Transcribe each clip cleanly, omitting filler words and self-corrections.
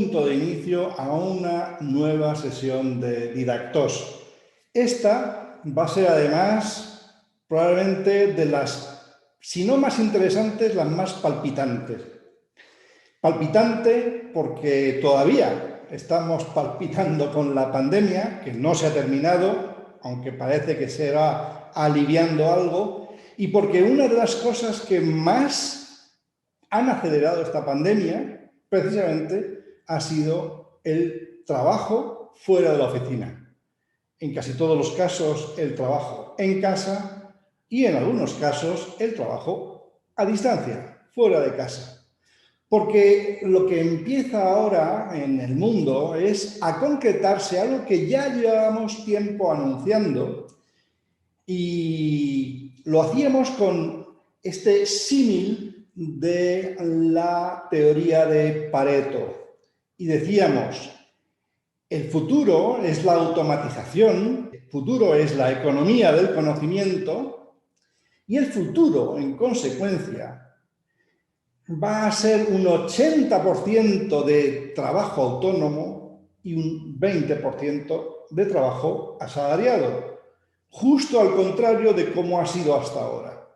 punto de inicio a una nueva sesión de Didactos. Esta va a ser además probablemente de las, si no más interesantes, las más palpitantes. Palpitante porque todavía estamos palpitando con la pandemia, que no se ha terminado, aunque parece que se va aliviando algo, y porque una de las cosas que más han acelerado esta pandemia, precisamente, ha sido el trabajo fuera de la oficina. En casi todos los casos, el trabajo en casa y en algunos casos, el trabajo a distancia, fuera de casa. Porque lo que empieza ahora en el mundo es a concretarse algo que ya llevábamos tiempo anunciando y lo hacíamos con este símil de la teoría de Pareto. Y decíamos, el futuro es la automatización, el futuro es la economía del conocimiento y el futuro, en consecuencia, va a ser un 80% de trabajo autónomo y un 20% de trabajo asalariado, justo al contrario de cómo ha sido hasta ahora.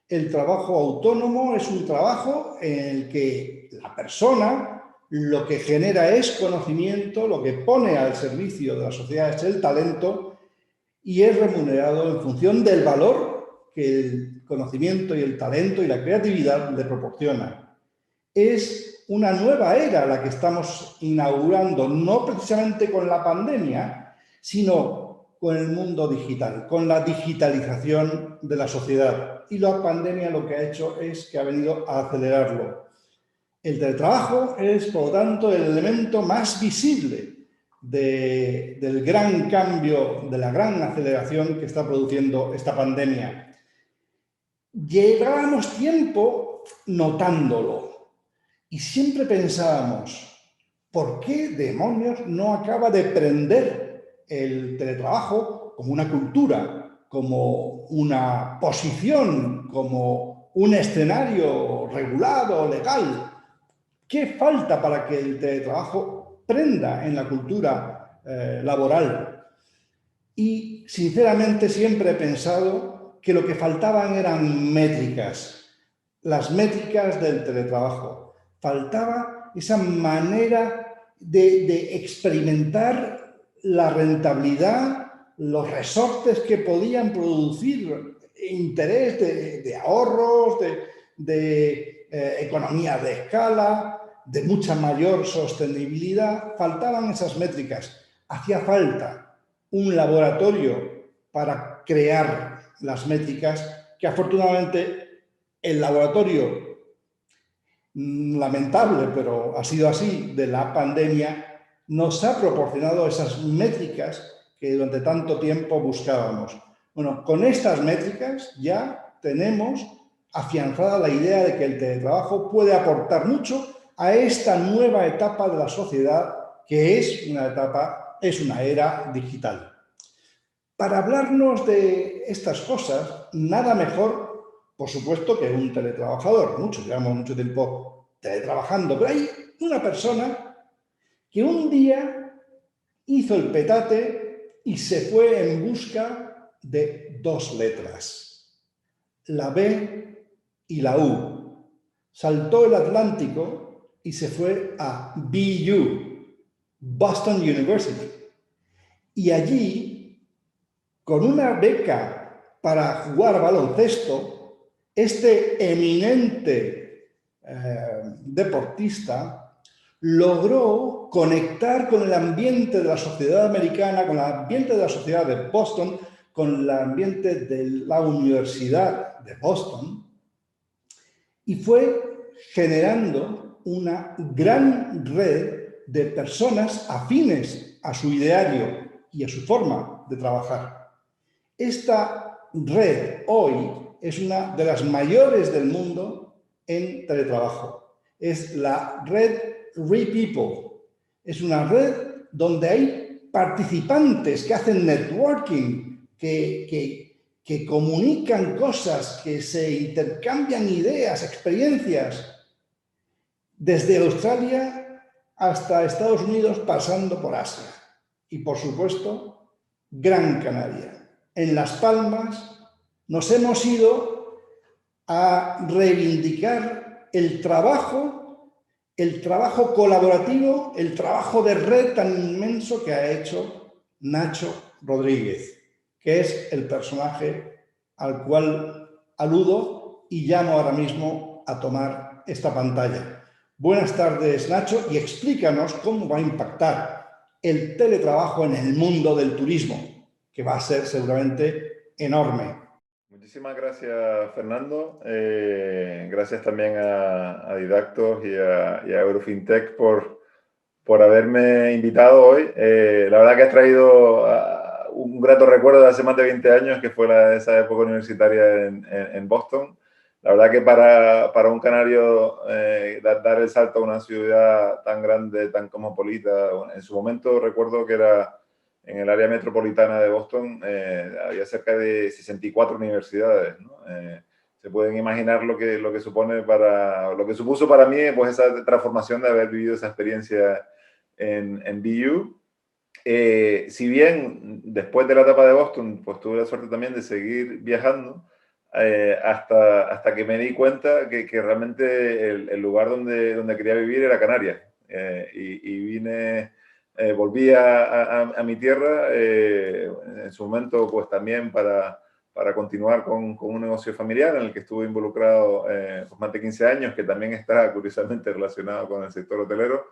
El trabajo autónomo es un trabajo en el que la persona lo que genera es conocimiento, lo que pone al servicio de la sociedad es el talento y es remunerado en función del valor que el conocimiento y el talento y la creatividad le proporcionan. Es una nueva era la que estamos inaugurando, no precisamente con la pandemia, sino con el mundo digital, con la digitalización de la sociedad. Y la pandemia lo que ha hecho es que ha venido a acelerarlo. El teletrabajo es, por lo tanto, el elemento más visible del gran cambio, de la gran aceleración que está produciendo esta pandemia. Llevábamos tiempo notándolo y siempre pensábamos, ¿por qué demonios no acaba de prender el teletrabajo como una cultura, como una posición, como un escenario regulado, legal? ¿Qué falta para que el teletrabajo prenda en la cultura laboral? Y sinceramente siempre he pensado que lo que faltaban eran métricas, las métricas del teletrabajo. Faltaba esa manera de experimentar la rentabilidad, los resortes que podían producir interés de ahorros, de economía de escala, de mucha mayor sostenibilidad. Faltaban esas métricas. Hacía falta un laboratorio para crear las métricas que afortunadamente el laboratorio, lamentable, pero ha sido así, de la pandemia, nos ha proporcionado esas métricas que durante tanto tiempo buscábamos. Bueno, con estas métricas ya tenemos afianzada la idea de que el teletrabajo puede aportar mucho a esta nueva etapa de la sociedad, que es una era digital. Para hablarnos de estas cosas, nada mejor, por supuesto, que un teletrabajador. Muchos llevamos mucho tiempo teletrabajando, pero hay una persona que un día hizo el petate y se fue en busca de dos letras, la B y la U. Saltó el Atlántico y se fue a BU, Boston University. Y allí, con una beca para jugar baloncesto, este eminente deportista logró conectar con el ambiente de la sociedad americana, con el ambiente de la sociedad de Boston, con el ambiente de la Universidad de Boston, y fue generando una gran red de personas afines a su ideario y a su forma de trabajar. Esta red hoy es una de las mayores del mundo en teletrabajo. Es la red RePeople. Es una red donde hay participantes que hacen networking, que comunican cosas, que se intercambian ideas, experiencias, desde Australia hasta Estados Unidos, pasando por Asia. Y, por supuesto, Gran Canaria. En Las Palmas nos hemos ido a reivindicar el trabajo colaborativo, el trabajo de red tan inmenso que ha hecho Nacho Rodríguez, que es el personaje al cual aludo y llamo ahora mismo a tomar esta pantalla. Buenas tardes, Nacho, y explícanos cómo va a impactar el teletrabajo en el mundo del turismo, que va a ser seguramente enorme. Muchísimas gracias, Fernando. Gracias también a Didactos y a Eurofintech por haberme invitado hoy. La verdad que has traído un grato recuerdo de hace más de 20 años, que fue esa época universitaria en Boston. La verdad que para un canario dar el salto a una ciudad tan grande, tan cosmopolita, en su momento recuerdo que era en el área metropolitana de Boston, había cerca de 64 universidades, ¿no? Se pueden imaginar lo que lo que supuso para mí, pues, esa transformación de haber vivido esa experiencia en BU. Si bien después de la etapa de Boston, pues tuve la suerte también de seguir viajando, hasta que me di cuenta que realmente el lugar donde quería vivir era Canarias. Y vine, volví a mi tierra, en su momento pues también para continuar con un negocio familiar en el que estuve involucrado pues más de 15 años, que también está curiosamente relacionado con el sector hotelero,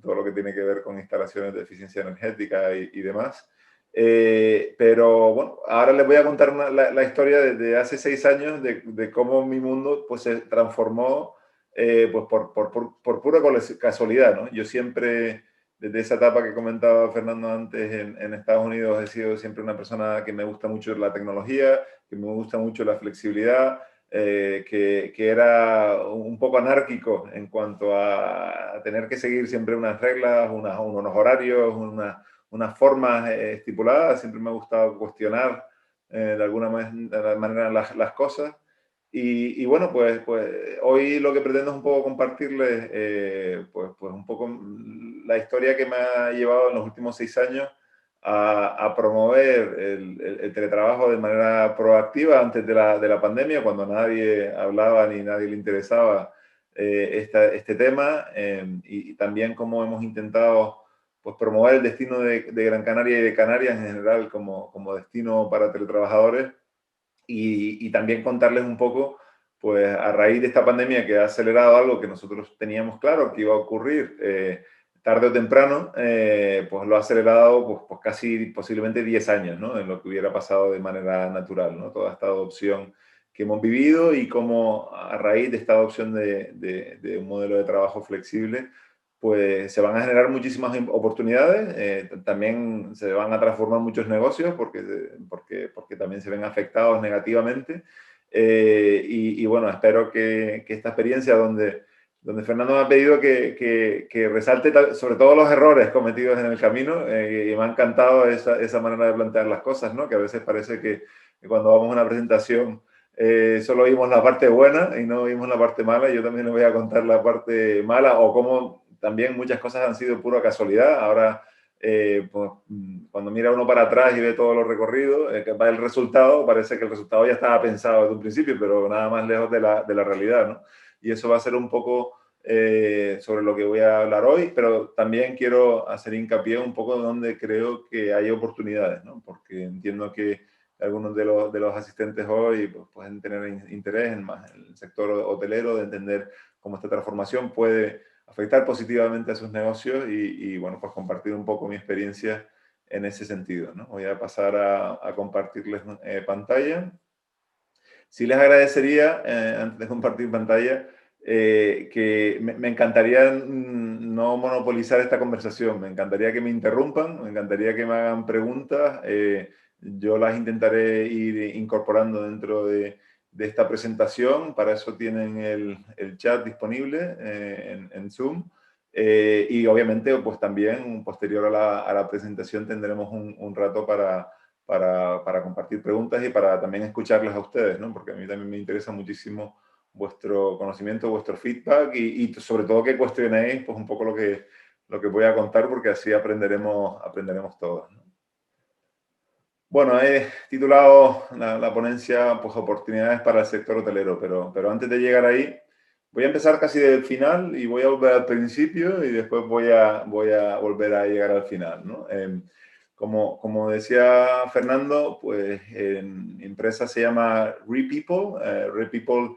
todo lo que tiene que ver con instalaciones de eficiencia energética y demás. Pero bueno, ahora les voy a contar la historia de hace 6 años de cómo mi mundo pues, se transformó pues por pura casualidad, ¿no? Yo siempre, desde esa etapa que comentaba Fernando antes en Estados Unidos, he sido siempre una persona que me gusta mucho la tecnología, que me gusta mucho la flexibilidad, que era un poco anárquico en cuanto a tener que seguir siempre unas reglas, unos horarios, unas formas estipuladas. Siempre me ha gustado cuestionar de alguna manera las cosas. Y bueno, pues hoy lo que pretendo es un poco compartirles pues un poco la historia que me ha llevado en los últimos 6 años a promover el teletrabajo de manera proactiva antes de la pandemia, cuando nadie hablaba ni nadie le interesaba este tema, y también cómo hemos intentado pues, promover el destino de Gran Canaria y de Canarias en general como destino para teletrabajadores, y también contarles un poco, pues a raíz de esta pandemia que ha acelerado algo que nosotros teníamos claro que iba a ocurrir tarde o temprano, pues lo ha acelerado pues casi posiblemente 10 años, ¿no? En lo que hubiera pasado de manera natural, ¿no? Toda esta adopción que hemos vivido y cómo a raíz de esta adopción de un modelo de trabajo flexible, pues se van a generar muchísimas oportunidades, también se van a transformar muchos negocios porque también se ven afectados negativamente. Y bueno, espero que esta experiencia donde Fernando me ha pedido que resalte sobre todo los errores cometidos en el camino, y me ha encantado esa manera de plantear las cosas, ¿no? Que a veces parece que cuando vamos a una presentación solo vimos la parte buena y no vimos la parte mala. Yo también les voy a contar la parte mala, o cómo también muchas cosas han sido pura casualidad. Ahora, pues, cuando mira uno para atrás y ve todo lo recorrido, que va el resultado, parece que el resultado ya estaba pensado desde un principio, pero nada más lejos de la realidad, ¿no? Y eso va a ser un poco sobre lo que voy a hablar hoy, pero también quiero hacer hincapié un poco donde creo que hay oportunidades, ¿no? Porque entiendo que algunos de los asistentes hoy pues, pueden tener interés en más en el sector hotelero, de entender cómo esta transformación puede afectar positivamente a sus negocios y bueno, pues compartir un poco mi experiencia en ese sentido, ¿no? Voy a pasar a compartirles pantalla. Sí les agradecería, antes de compartir pantalla, que me encantaría no monopolizar esta conversación. Me encantaría que me interrumpan, me encantaría que me hagan preguntas. Yo las intentaré ir incorporando dentro de esta presentación. Para eso tienen el chat disponible en Zoom. Y obviamente, pues también posterior a la presentación tendremos un rato para compartir preguntas y para también escucharles a ustedes, ¿no? Porque a mí también me interesa muchísimo vuestro conocimiento, vuestro feedback y sobre todo que cuestionéis pues, un poco lo que voy a contar, porque así aprenderemos todos, ¿no? Bueno, he titulado la ponencia, pues, oportunidades para el sector hotelero, pero antes de llegar ahí, voy a empezar casi del final y voy a volver al principio y después voy a volver a llegar al final, ¿no? Como decía Fernando, pues mi empresa se llama Repeople. Repeople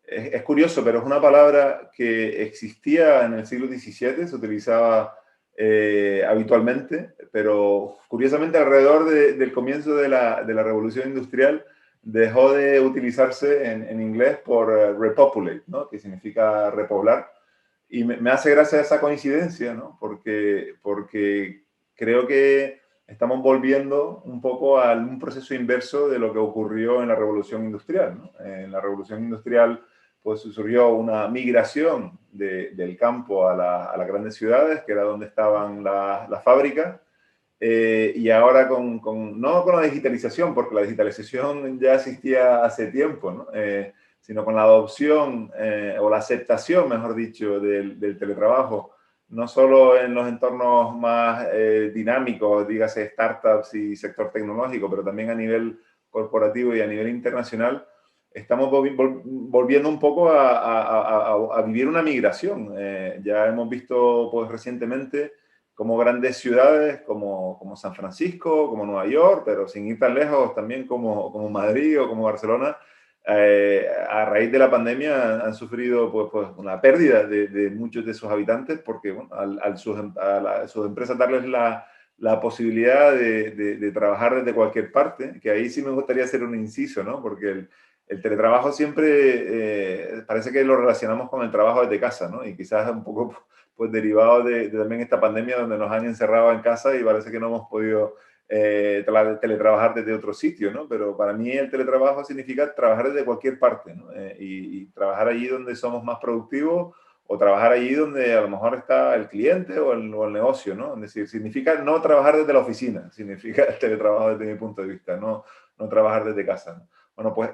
es curioso, pero es una palabra que existía en el siglo XVII, se utilizaba habitualmente, pero curiosamente alrededor del comienzo de la Revolución Industrial dejó de utilizarse en inglés por repopulate, ¿no? Que significa repoblar. Y me hace gracia esa coincidencia, ¿no? Porque creo que estamos volviendo un poco a un proceso inverso de lo que ocurrió en la Revolución Industrial, ¿no? En la Revolución Industrial pues surgió una migración del campo a las grandes ciudades, que era donde estaban las fábricas, y ahora no con la digitalización, porque la digitalización ya existía hace tiempo, ¿no? Sino con la adopción o la aceptación, mejor dicho, del teletrabajo, no solo en los entornos más dinámicos, dígase startups y sector tecnológico, pero también a nivel corporativo y a nivel internacional, estamos volviendo un poco a vivir una migración. Ya hemos visto pues, recientemente como grandes ciudades como San Francisco, como Nueva York, pero sin ir tan lejos, también como Madrid o como Barcelona, a raíz de la pandemia han sufrido pues una pérdida de muchos de sus habitantes porque bueno, a sus empresas darles la posibilidad de trabajar desde cualquier parte, que ahí sí me gustaría hacer un inciso, ¿no? Porque el teletrabajo siempre parece que lo relacionamos con el trabajo desde casa, ¿no? Y quizás un poco pues derivado de también esta pandemia donde nos han encerrado en casa y parece que no hemos podido teletrabajar desde otro sitio, ¿no? Pero para mí el teletrabajo significa trabajar desde cualquier parte, ¿no? Y trabajar allí donde somos más productivos o trabajar allí donde a lo mejor está el cliente o el negocio, ¿no? Es decir, significa no trabajar desde la oficina, significa el teletrabajo desde mi punto de vista, no trabajar desde casa, ¿no? Bueno, pues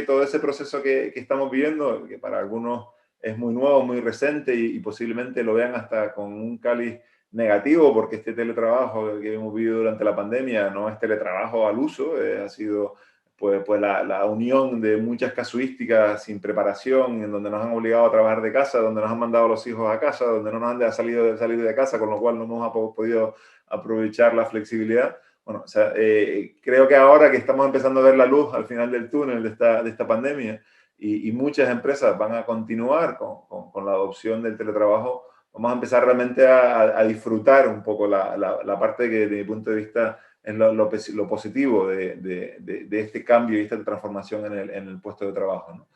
todo ese proceso que estamos viviendo, que para algunos es muy nuevo, muy reciente y posiblemente lo vean hasta con un cáliz negativo, porque este teletrabajo que hemos vivido durante la pandemia no es teletrabajo al uso, ha sido pues la unión de muchas casuísticas sin preparación, en donde nos han obligado a trabajar de casa, donde nos han mandado a los hijos a casa, donde no nos han salido salir de casa, con lo cual no hemos podido aprovechar la flexibilidad. Bueno, o sea, creo que ahora que estamos empezando a ver la luz al final del túnel de esta pandemia y muchas empresas van a continuar con la adopción del teletrabajo, vamos a empezar realmente a disfrutar un poco la parte que desde mi punto de vista es lo positivo de este cambio y esta transformación en el puesto de trabajo, ¿no?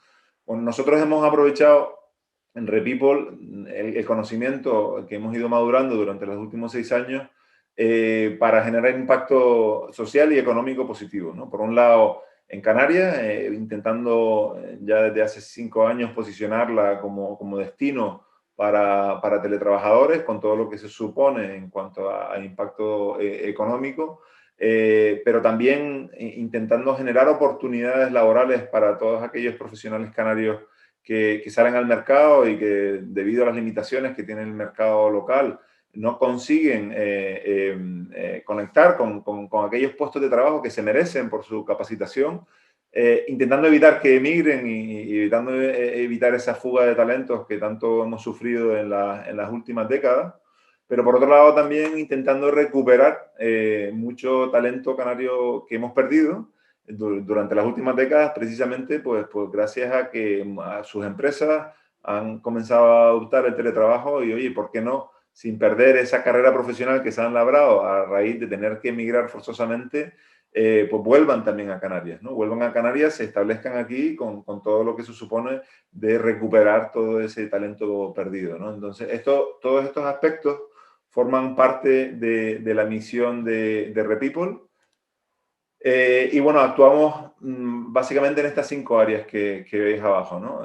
Bueno, nosotros hemos aprovechado en Repeople el conocimiento que hemos ido madurando durante los últimos 6 años para generar impacto social y económico positivo, ¿no? Por un lado, en Canarias, intentando ya desde hace 5 años posicionarla como destino para teletrabajadores, con todo lo que se supone en cuanto a impacto económico, pero también intentando generar oportunidades laborales para todos aquellos profesionales canarios que salen al mercado y que debido a las limitaciones que tiene el mercado local, no consiguen conectar con aquellos puestos de trabajo que se merecen por su capacitación, intentando evitar que emigren y evitando evitar esa fuga de talentos que tanto hemos sufrido en las últimas décadas, pero por otro lado también intentando recuperar mucho talento canario que hemos perdido durante las últimas décadas, precisamente pues gracias a que a sus empresas han comenzado a adoptar el teletrabajo y oye, ¿por qué no? Sin perder esa carrera profesional que se han labrado a raíz de tener que emigrar forzosamente, pues vuelvan también a Canarias, ¿no? Vuelvan a Canarias, se establezcan aquí con todo lo que se supone de recuperar todo ese talento perdido, ¿no? Entonces, todos estos aspectos forman parte de la misión de Repeople. Y bueno, actuamos básicamente en estas 5 áreas que veis abajo, ¿no?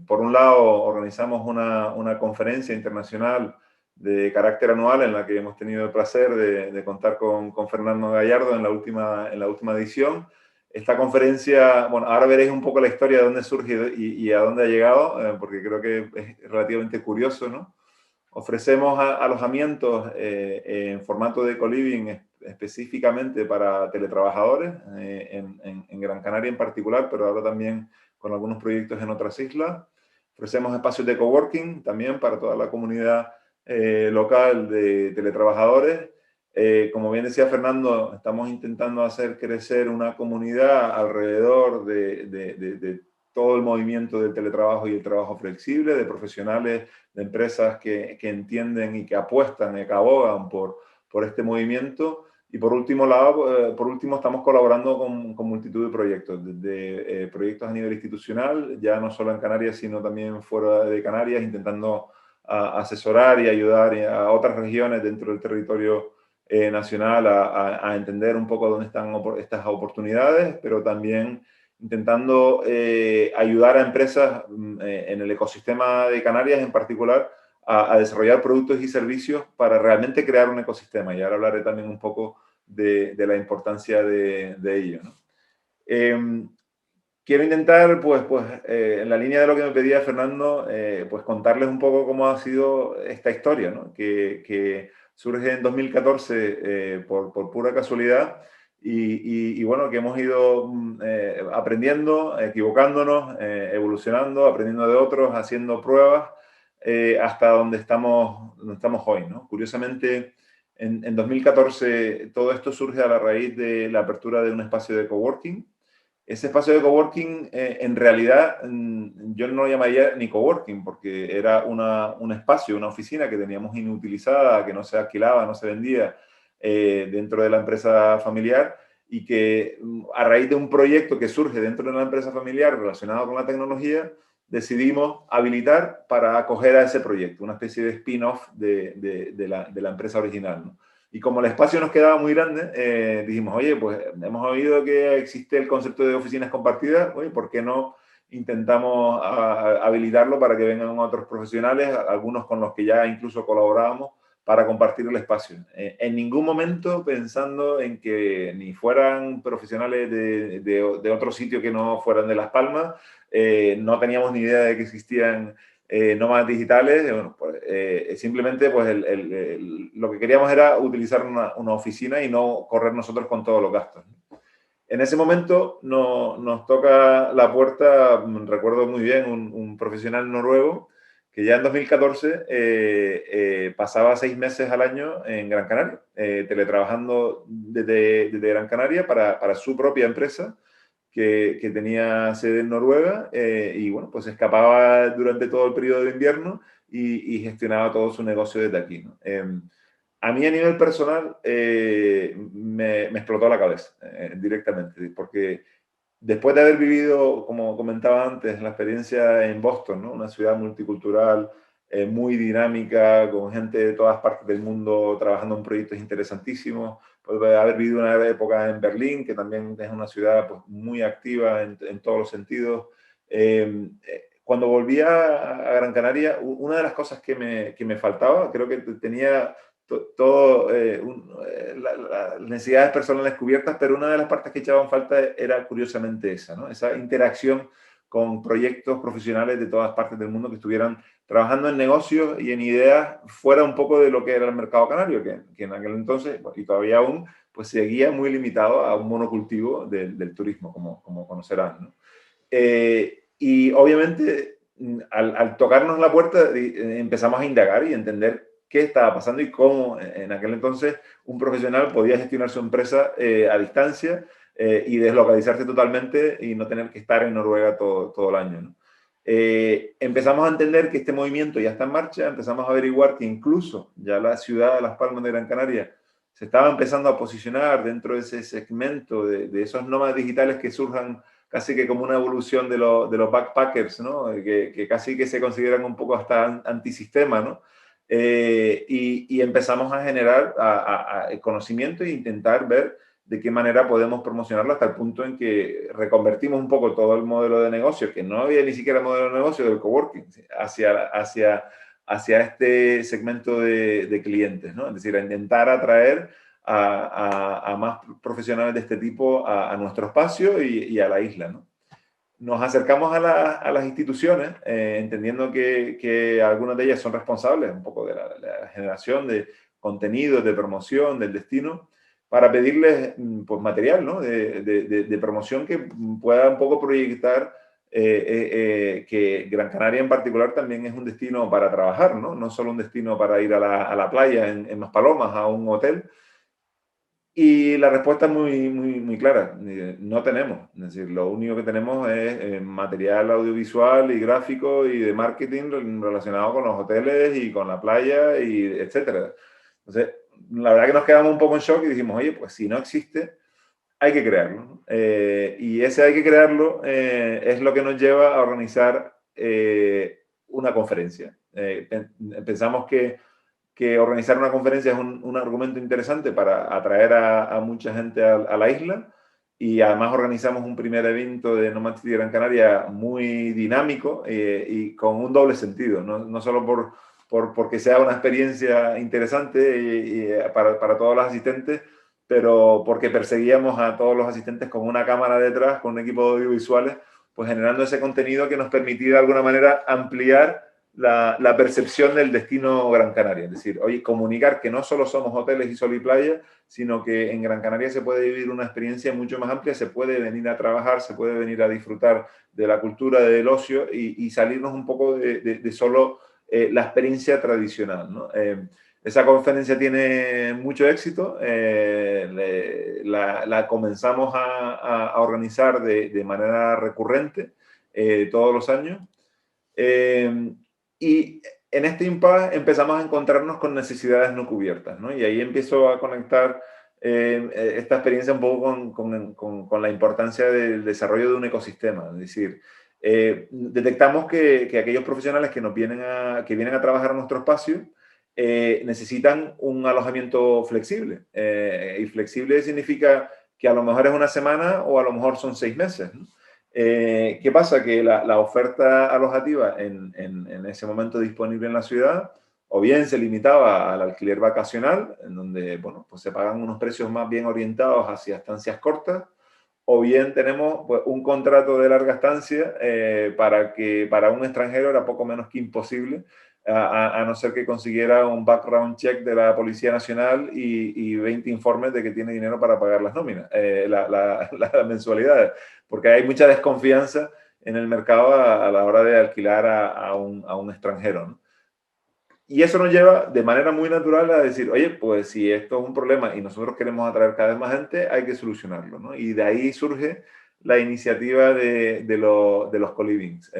Por un lado, organizamos una conferencia internacional de carácter anual en la que hemos tenido el placer de contar con Fernando Gallardo en la última edición. Esta conferencia, bueno, ahora veréis un poco la historia de dónde surge y a dónde ha llegado, porque creo que es relativamente curioso, ¿no? Ofrecemos alojamientos en formato de co-living específicamente para teletrabajadores en Gran Canaria en particular, pero ahora también con algunos proyectos en otras islas. Ofrecemos espacios de coworking también para toda la comunidad local de teletrabajadores. Como bien decía Fernando, estamos intentando hacer crecer una comunidad alrededor de todo el movimiento del teletrabajo y el trabajo flexible, de profesionales, de empresas que entienden y que apuestan y que abogan por este movimiento. Y por último, estamos colaborando con multitud de proyectos, desde proyectos a nivel institucional, ya no solo en Canarias, sino también fuera de Canarias, intentando asesorar y ayudar a otras regiones dentro del territorio nacional a entender un poco dónde están estas oportunidades, pero también intentando ayudar a empresas en el ecosistema de Canarias en particular a desarrollar productos y servicios para realmente crear un ecosistema. Y ahora hablaré también un poco de la importancia de ello, ¿no? Quiero intentar, en la línea de lo que me pedía Fernando, pues contarles un poco cómo ha sido esta historia, ¿no? Que surge en 2014 por pura casualidad y bueno, que hemos ido aprendiendo, equivocándonos, evolucionando, aprendiendo de otros, haciendo pruebas hasta donde estamos hoy, ¿no? Curiosamente, en 2014 todo esto surge a la raíz de la apertura de un espacio de coworking. Ese espacio de coworking, en realidad, yo no lo llamaría ni coworking, porque era un espacio, una oficina que teníamos inutilizada, que no se alquilaba, no se vendía dentro de la empresa familiar y que a raíz de un proyecto que surge dentro de la empresa familiar relacionado con la tecnología, decidimos habilitar para acoger a ese proyecto, una especie de spin-off de la empresa original, ¿no? Y como el espacio nos quedaba muy grande, dijimos, oye, pues hemos oído que existe el concepto de oficinas compartidas, oye, ¿por qué no intentamos habilitarlo para que vengan otros profesionales, algunos con los que ya incluso colaborábamos, para compartir el espacio? En ningún momento pensando en que ni fueran profesionales de otro sitio que no fueran de Las Palmas, no teníamos ni idea de que existían nómadas digitales. Bueno, pues, simplemente pues lo que queríamos era utilizar una oficina y no correr nosotros con todos los gastos. En ese momento nos toca la puerta, recuerdo muy bien, un profesional noruego que ya en 2014 pasaba 6 meses al año en Gran Canaria, teletrabajando desde Gran Canaria para su propia empresa, que tenía sede en Noruega y bueno, pues escapaba durante todo el periodo de invierno y gestionaba todo su negocio desde aquí, ¿no? A mí a nivel personal me explotó la cabeza directamente, porque después de haber vivido, como comentaba antes, la experiencia en Boston, ¿no? Una ciudad multicultural, muy dinámica, con gente de todas partes del mundo trabajando en proyectos interesantísimos, pues haber vivido una época en Berlín, que también es una ciudad pues, muy activa en todos los sentidos. Cuando volví a Gran Canaria, una de las cosas que me faltaba, creo que tenía todo las necesidades personales cubiertas, pero una de las partes que echaban falta era curiosamente esa, ¿no? Esa interacción con proyectos profesionales de todas partes del mundo que estuvieran trabajando en negocios y en ideas fuera un poco de lo que era el mercado canario, que en aquel entonces, y todavía aún, pues seguía muy limitado a un monocultivo del turismo, como conocerán, ¿no? Y obviamente, al tocarnos la puerta, empezamos a indagar y entender qué estaba pasando y cómo en aquel entonces un profesional podía gestionar su empresa a distancia y deslocalizarse totalmente y no tener que estar en Noruega todo el año, ¿no? Empezamos a entender que este movimiento ya está en marcha, empezamos a averiguar que incluso ya la ciudad de Las Palmas de Gran Canaria se estaba empezando a posicionar dentro de ese segmento de esos nómadas digitales que surjan casi que como una evolución de los backpackers, ¿no? Que casi que se consideran un poco hasta antisistema, ¿no? Y empezamos a generar conocimiento e intentar ver de qué manera podemos promocionarlo hasta el punto en que reconvertimos un poco todo el modelo de negocio, que no había ni siquiera modelo de negocio del coworking, hacia este segmento de clientes, ¿no? Es decir, a intentar atraer a más profesionales de este tipo a nuestro espacio y a la isla, ¿no? nos acercamos a las instituciones, entendiendo que algunas de ellas son responsables un poco de la generación de contenidos, de promoción, del destino, para pedirles pues, material, ¿no? de promoción que pueda un poco proyectar que Gran Canaria en particular también es un destino para trabajar, ¿no? No solo un destino para ir a la playa en Maspalomas, a un hotel. Y la respuesta es muy clara. No tenemos. Es decir, lo único que tenemos es material audiovisual y gráfico y de marketing relacionado con los hoteles y con la playa, y etcétera. Entonces, la verdad que nos quedamos un poco en shock y dijimos, oye, pues si no existe, hay que crearlo, ¿no? Y ese hay que crearlo es lo que nos lleva a organizar una conferencia. Pensamos que organizar una conferencia es un argumento interesante para atraer a mucha gente a la isla, y además organizamos un primer evento de Nomad City Gran Canaria muy dinámico y con un doble sentido, no solo porque sea una experiencia interesante para todos los asistentes, pero porque perseguíamos a todos los asistentes con una cámara detrás, con un equipo de audiovisuales, pues generando ese contenido que nos permitía de alguna manera ampliar la percepción del destino Gran Canaria. Es decir, oye, comunicar que no solo somos hoteles y sol y playa, sino que en Gran Canaria se puede vivir una experiencia mucho más amplia, se puede venir a trabajar, se puede venir a disfrutar de la cultura, del ocio y salirnos un poco de solo la experiencia tradicional, ¿no? Esa conferencia tiene mucho éxito, la comenzamos a organizar de manera recurrente todos los años. Y en este impasse empezamos a encontrarnos con necesidades no cubiertas, ¿no? Y ahí empiezo a conectar esta experiencia un poco con la importancia del desarrollo de un ecosistema. Es decir, detectamos que aquellos profesionales que vienen a trabajar en nuestro espacio necesitan un alojamiento flexible. Y flexible significa que a lo mejor es una semana o a lo mejor son 6 meses, ¿no? ¿Qué pasa? Que la oferta alojativa en ese momento disponible en la ciudad, o bien se limitaba al alquiler vacacional, en donde bueno, pues se pagan unos precios más bien orientados hacia estancias cortas, o bien tenemos pues, un contrato de larga estancia para un extranjero era poco menos que imposible, a no ser que consiguiera un background check de la Policía Nacional y 20 informes de que tiene dinero para pagar las nóminas, las mensualidades, porque hay mucha desconfianza en el mercado a la hora de alquilar a un extranjero, ¿no? Y eso nos lleva de manera muy natural a decir, oye, pues si esto es un problema y nosotros queremos atraer cada vez más gente, hay que solucionarlo, ¿no? Y de ahí surge la iniciativa de los co-livings.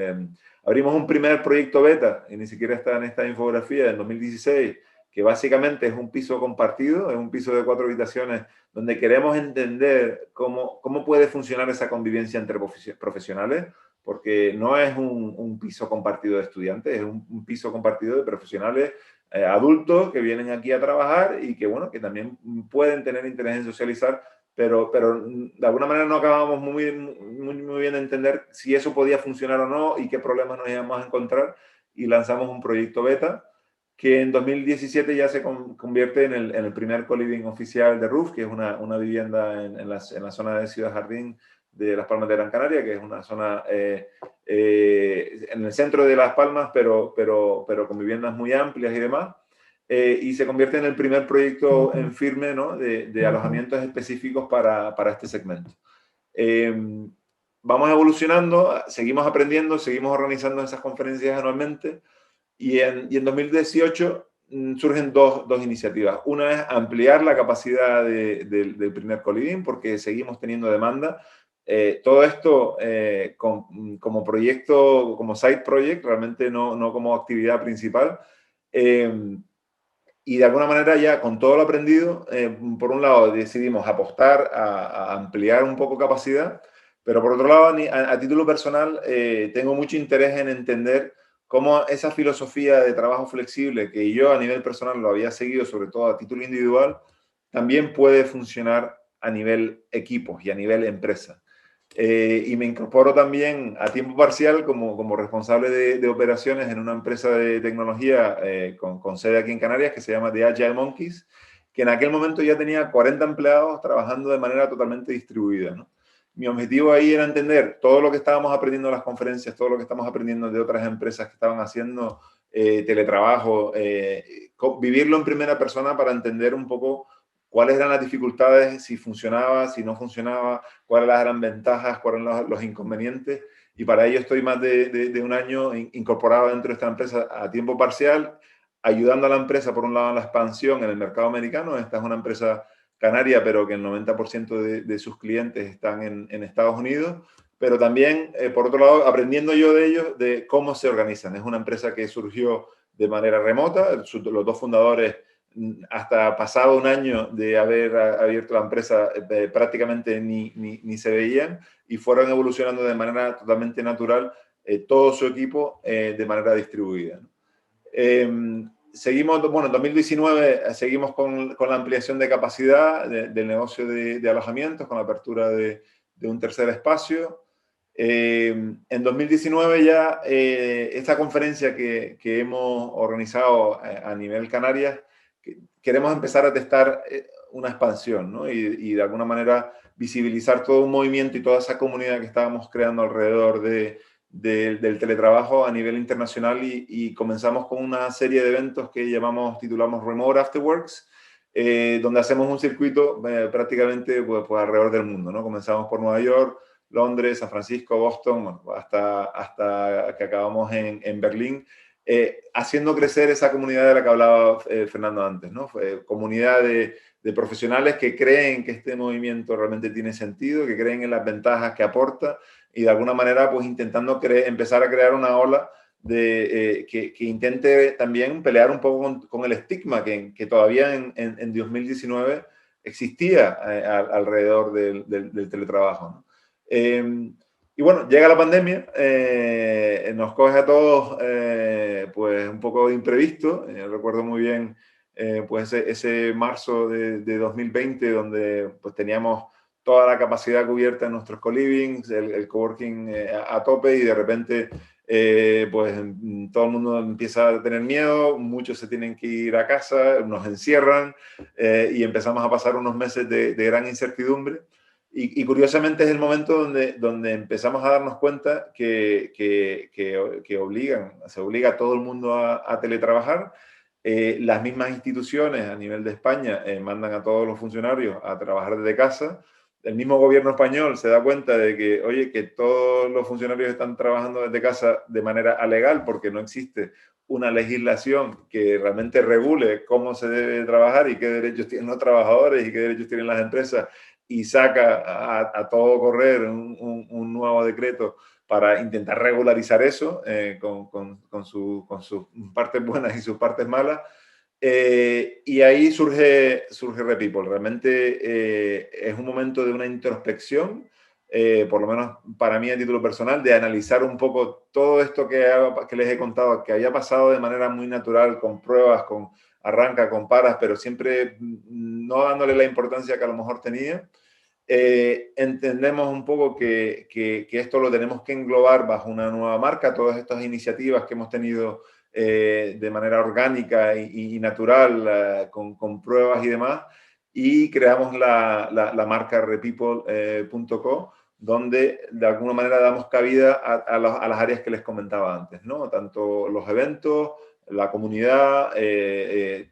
Abrimos un primer proyecto beta, y ni siquiera está en esta infografía, en 2016, que básicamente es un piso compartido, es un piso de 4 habitaciones, donde queremos entender cómo puede funcionar esa convivencia entre profesionales, porque no es un piso compartido de estudiantes, es un piso compartido de profesionales adultos que vienen aquí a trabajar y que, bueno, que también pueden tener interés en socializar, pero de alguna manera no acabábamos muy bien de entender si eso podía funcionar o no y qué problemas nos íbamos a encontrar, y lanzamos un proyecto beta que en 2017 ya se convierte en el primer co-living oficial de Roof, que es una vivienda en la zona de Ciudad Jardín de Las Palmas de Gran Canaria, que es una zona en el centro de Las Palmas, pero con viviendas muy amplias y demás. Y se convierte en el primer proyecto en firme, ¿no? de alojamientos específicos para este segmento. Vamos evolucionando, seguimos aprendiendo, seguimos organizando esas conferencias anualmente, y en 2018 surgen dos iniciativas. Una es ampliar la capacidad del primer co-living, porque seguimos teniendo demanda. Todo esto como proyecto, como side project, realmente no como actividad principal. Y de alguna manera ya con todo lo aprendido, por un lado decidimos apostar a ampliar un poco capacidad, pero por otro lado, a título personal, tengo mucho interés en entender cómo esa filosofía de trabajo flexible, que yo a nivel personal lo había seguido, sobre todo a título individual, también puede funcionar a nivel equipos y a nivel empresa. Y me incorporo también a tiempo parcial como responsable de operaciones en una empresa de tecnología con sede aquí en Canarias, que se llama The Agile Monkeys, que en aquel momento ya tenía 40 empleados trabajando de manera totalmente distribuida, ¿no? mi objetivo ahí era entender todo lo que estábamos aprendiendo en las conferencias, todo lo que estamos aprendiendo de otras empresas que estaban haciendo teletrabajo, vivirlo en primera persona para entender un poco cuáles eran las dificultades, si funcionaba, si no funcionaba, cuáles eran las ventajas, cuáles eran los inconvenientes. Y para ello estoy más de un año incorporado dentro de esta empresa a tiempo parcial, ayudando a la empresa, por un lado, en la expansión en el mercado americano. Esta es una empresa canaria, pero que el 90% de sus clientes están en Estados Unidos. Pero también, por otro lado, aprendiendo yo de ellos, de cómo se organizan. Es una empresa que surgió de manera remota. Los dos fundadores, hasta pasado un año de haber abierto la empresa, prácticamente ni se veían, y fueron evolucionando de manera totalmente natural todo su equipo de manera distribuida, ¿no? Seguimos, bueno, en 2019 seguimos con la ampliación de capacidad del negocio de alojamientos, con la apertura de un tercer espacio. En 2019 ya esta conferencia que hemos organizado a nivel Canarias, queremos empezar a testar una expansión, ¿no? Y de alguna manera visibilizar todo un movimiento y toda esa comunidad que estábamos creando alrededor del teletrabajo a nivel internacional, y comenzamos con una serie de eventos que titulamos Remote Afterworks, donde hacemos un circuito prácticamente pues alrededor del mundo, ¿no? Comenzamos por Nueva York, Londres, San Francisco, Boston, bueno, hasta que acabamos en Berlín, haciendo crecer esa comunidad de la que hablaba Fernando antes, ¿no? Comunidad de profesionales que creen que este movimiento realmente tiene sentido, que creen en las ventajas que aporta, y de alguna manera pues intentando empezar a crear una ola que intente también pelear un poco con el estigma que todavía en 2019 existía alrededor del teletrabajo, ¿no? Y bueno, llega la pandemia, nos coge a todos pues un poco de imprevisto. Recuerdo muy bien pues ese marzo de 2020, donde pues teníamos toda la capacidad cubierta en nuestros co-livings, el coworking a tope, y de repente pues todo el mundo empieza a tener miedo, muchos se tienen que ir a casa, nos encierran, y empezamos a pasar unos meses de gran incertidumbre. Y curiosamente es el momento donde empezamos a darnos cuenta que se obliga a todo el mundo a teletrabajar. Las mismas instituciones a nivel de España mandan a todos los funcionarios a trabajar desde casa. El mismo gobierno español se da cuenta de que, oye, que todos los funcionarios están trabajando desde casa de manera alegal, porque no existe una legislación que realmente regule cómo se debe trabajar y qué derechos tienen los trabajadores y qué derechos tienen las empresas, y saca a todo correr un nuevo decreto para intentar regularizar eso con sus partes buenas y sus partes malas. Y ahí surge Repeople. Realmente es un momento de una introspección, por lo menos para mí a título personal, de analizar un poco todo esto que les he contado, que había pasado de manera muy natural, con pruebas, con arranca, con paras, pero siempre no dándole la importancia que a lo mejor tenía. Entendemos un poco que esto lo tenemos que englobar bajo una nueva marca, todas estas iniciativas que hemos tenido de manera orgánica y natural, con pruebas y demás, y creamos la marca repeople.co, donde de alguna manera damos cabida a las áreas que les comentaba antes, ¿no? Tanto los eventos, la comunidad,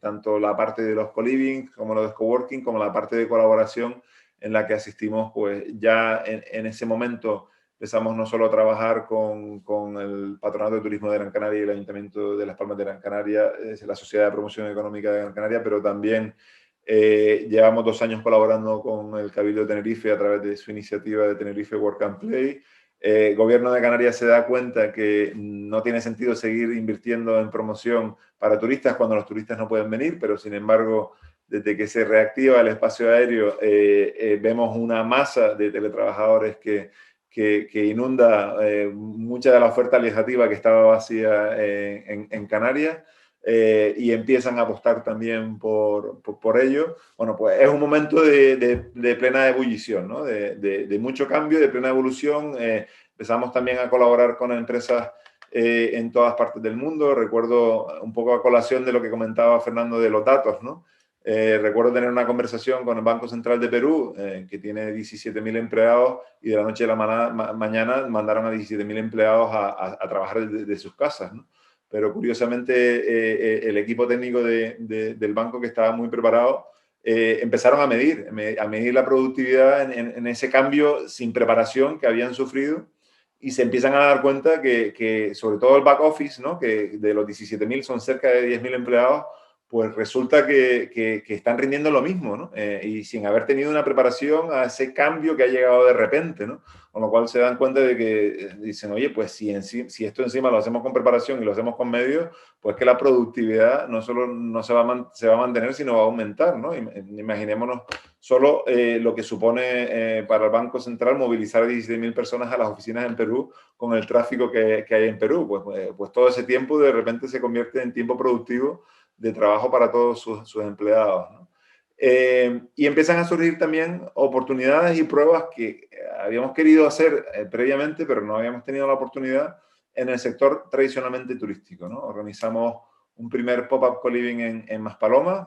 tanto la parte de los co-living como los coworking, como la parte de colaboración, en la que asistimos. Pues ya en ese momento empezamos no solo a trabajar con el Patronato de Turismo de Gran Canaria y el Ayuntamiento de Las Palmas de Gran Canaria, la Sociedad de Promoción Económica de Gran Canaria, pero también llevamos 2 años colaborando con el Cabildo de Tenerife a través de su iniciativa de Tenerife Work and Play. El Gobierno de Canarias se da cuenta que no tiene sentido seguir invirtiendo en promoción para turistas cuando los turistas no pueden venir, pero sin embargo, desde que se reactiva el espacio aéreo, vemos una masa de teletrabajadores que inunda mucha de la oferta legislativa que estaba vacía en Canarias, y empiezan a apostar también por ello. Bueno, pues es un momento de plena ebullición, ¿no? De mucho cambio, de plena evolución. Empezamos también a colaborar con empresas en todas partes del mundo. Recuerdo un poco a colación de lo que comentaba Fernando de los datos, ¿no? Recuerdo tener una conversación con el Banco Central de Perú, que tiene 17.000 empleados, y de la noche a la mañana mandaron a 17.000 empleados a trabajar de sus casas, ¿no? Pero curiosamente el equipo técnico del banco, que estaba muy preparado, empezaron a medir la productividad en ese cambio sin preparación que habían sufrido, y se empiezan a dar cuenta que sobre todo el back office, ¿no? Que de los 17.000 son cerca de 10.000 empleados, pues resulta que están rindiendo lo mismo, ¿no? Y sin haber tenido una preparación a ese cambio que ha llegado de repente, ¿no? Con lo cual se dan cuenta de que dicen, oye, pues si esto encima lo hacemos con preparación y lo hacemos con medios, pues que la productividad no solo no se va a mantener, sino va a aumentar, ¿no? Imaginémonos solo lo que supone para el Banco Central movilizar a 17.000 personas a las oficinas en Perú con el tráfico que hay en Perú. Pues todo ese tiempo de repente se convierte en tiempo productivo de trabajo para todos sus empleados, ¿no? Y empiezan a surgir también oportunidades y pruebas que habíamos querido hacer previamente, pero no habíamos tenido la oportunidad en el sector tradicionalmente turístico, ¿no? Organizamos un primer pop-up co-living en Maspalomas.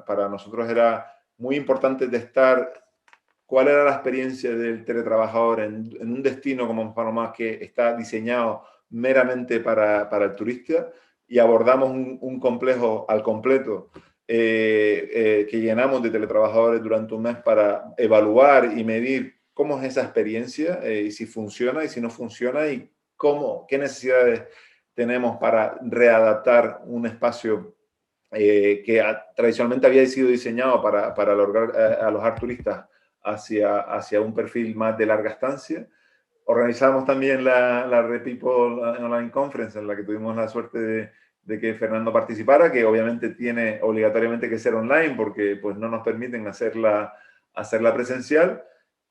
Para nosotros era muy importante testar cuál era la experiencia del teletrabajador en un destino como Maspalomas, que está diseñado meramente para el turista, y abordamos un complejo al completo que llenamos de teletrabajadores durante un mes para evaluar y medir cómo es esa experiencia, y si funciona y si no funciona, y qué necesidades tenemos para readaptar un espacio que tradicionalmente había sido diseñado para alojar turistas hacia un perfil más de larga estancia. Organizamos también la Repeople Online Conference, en la que tuvimos la suerte de que Fernando participara, que obviamente tiene obligatoriamente que ser online porque pues no nos permiten hacerla presencial.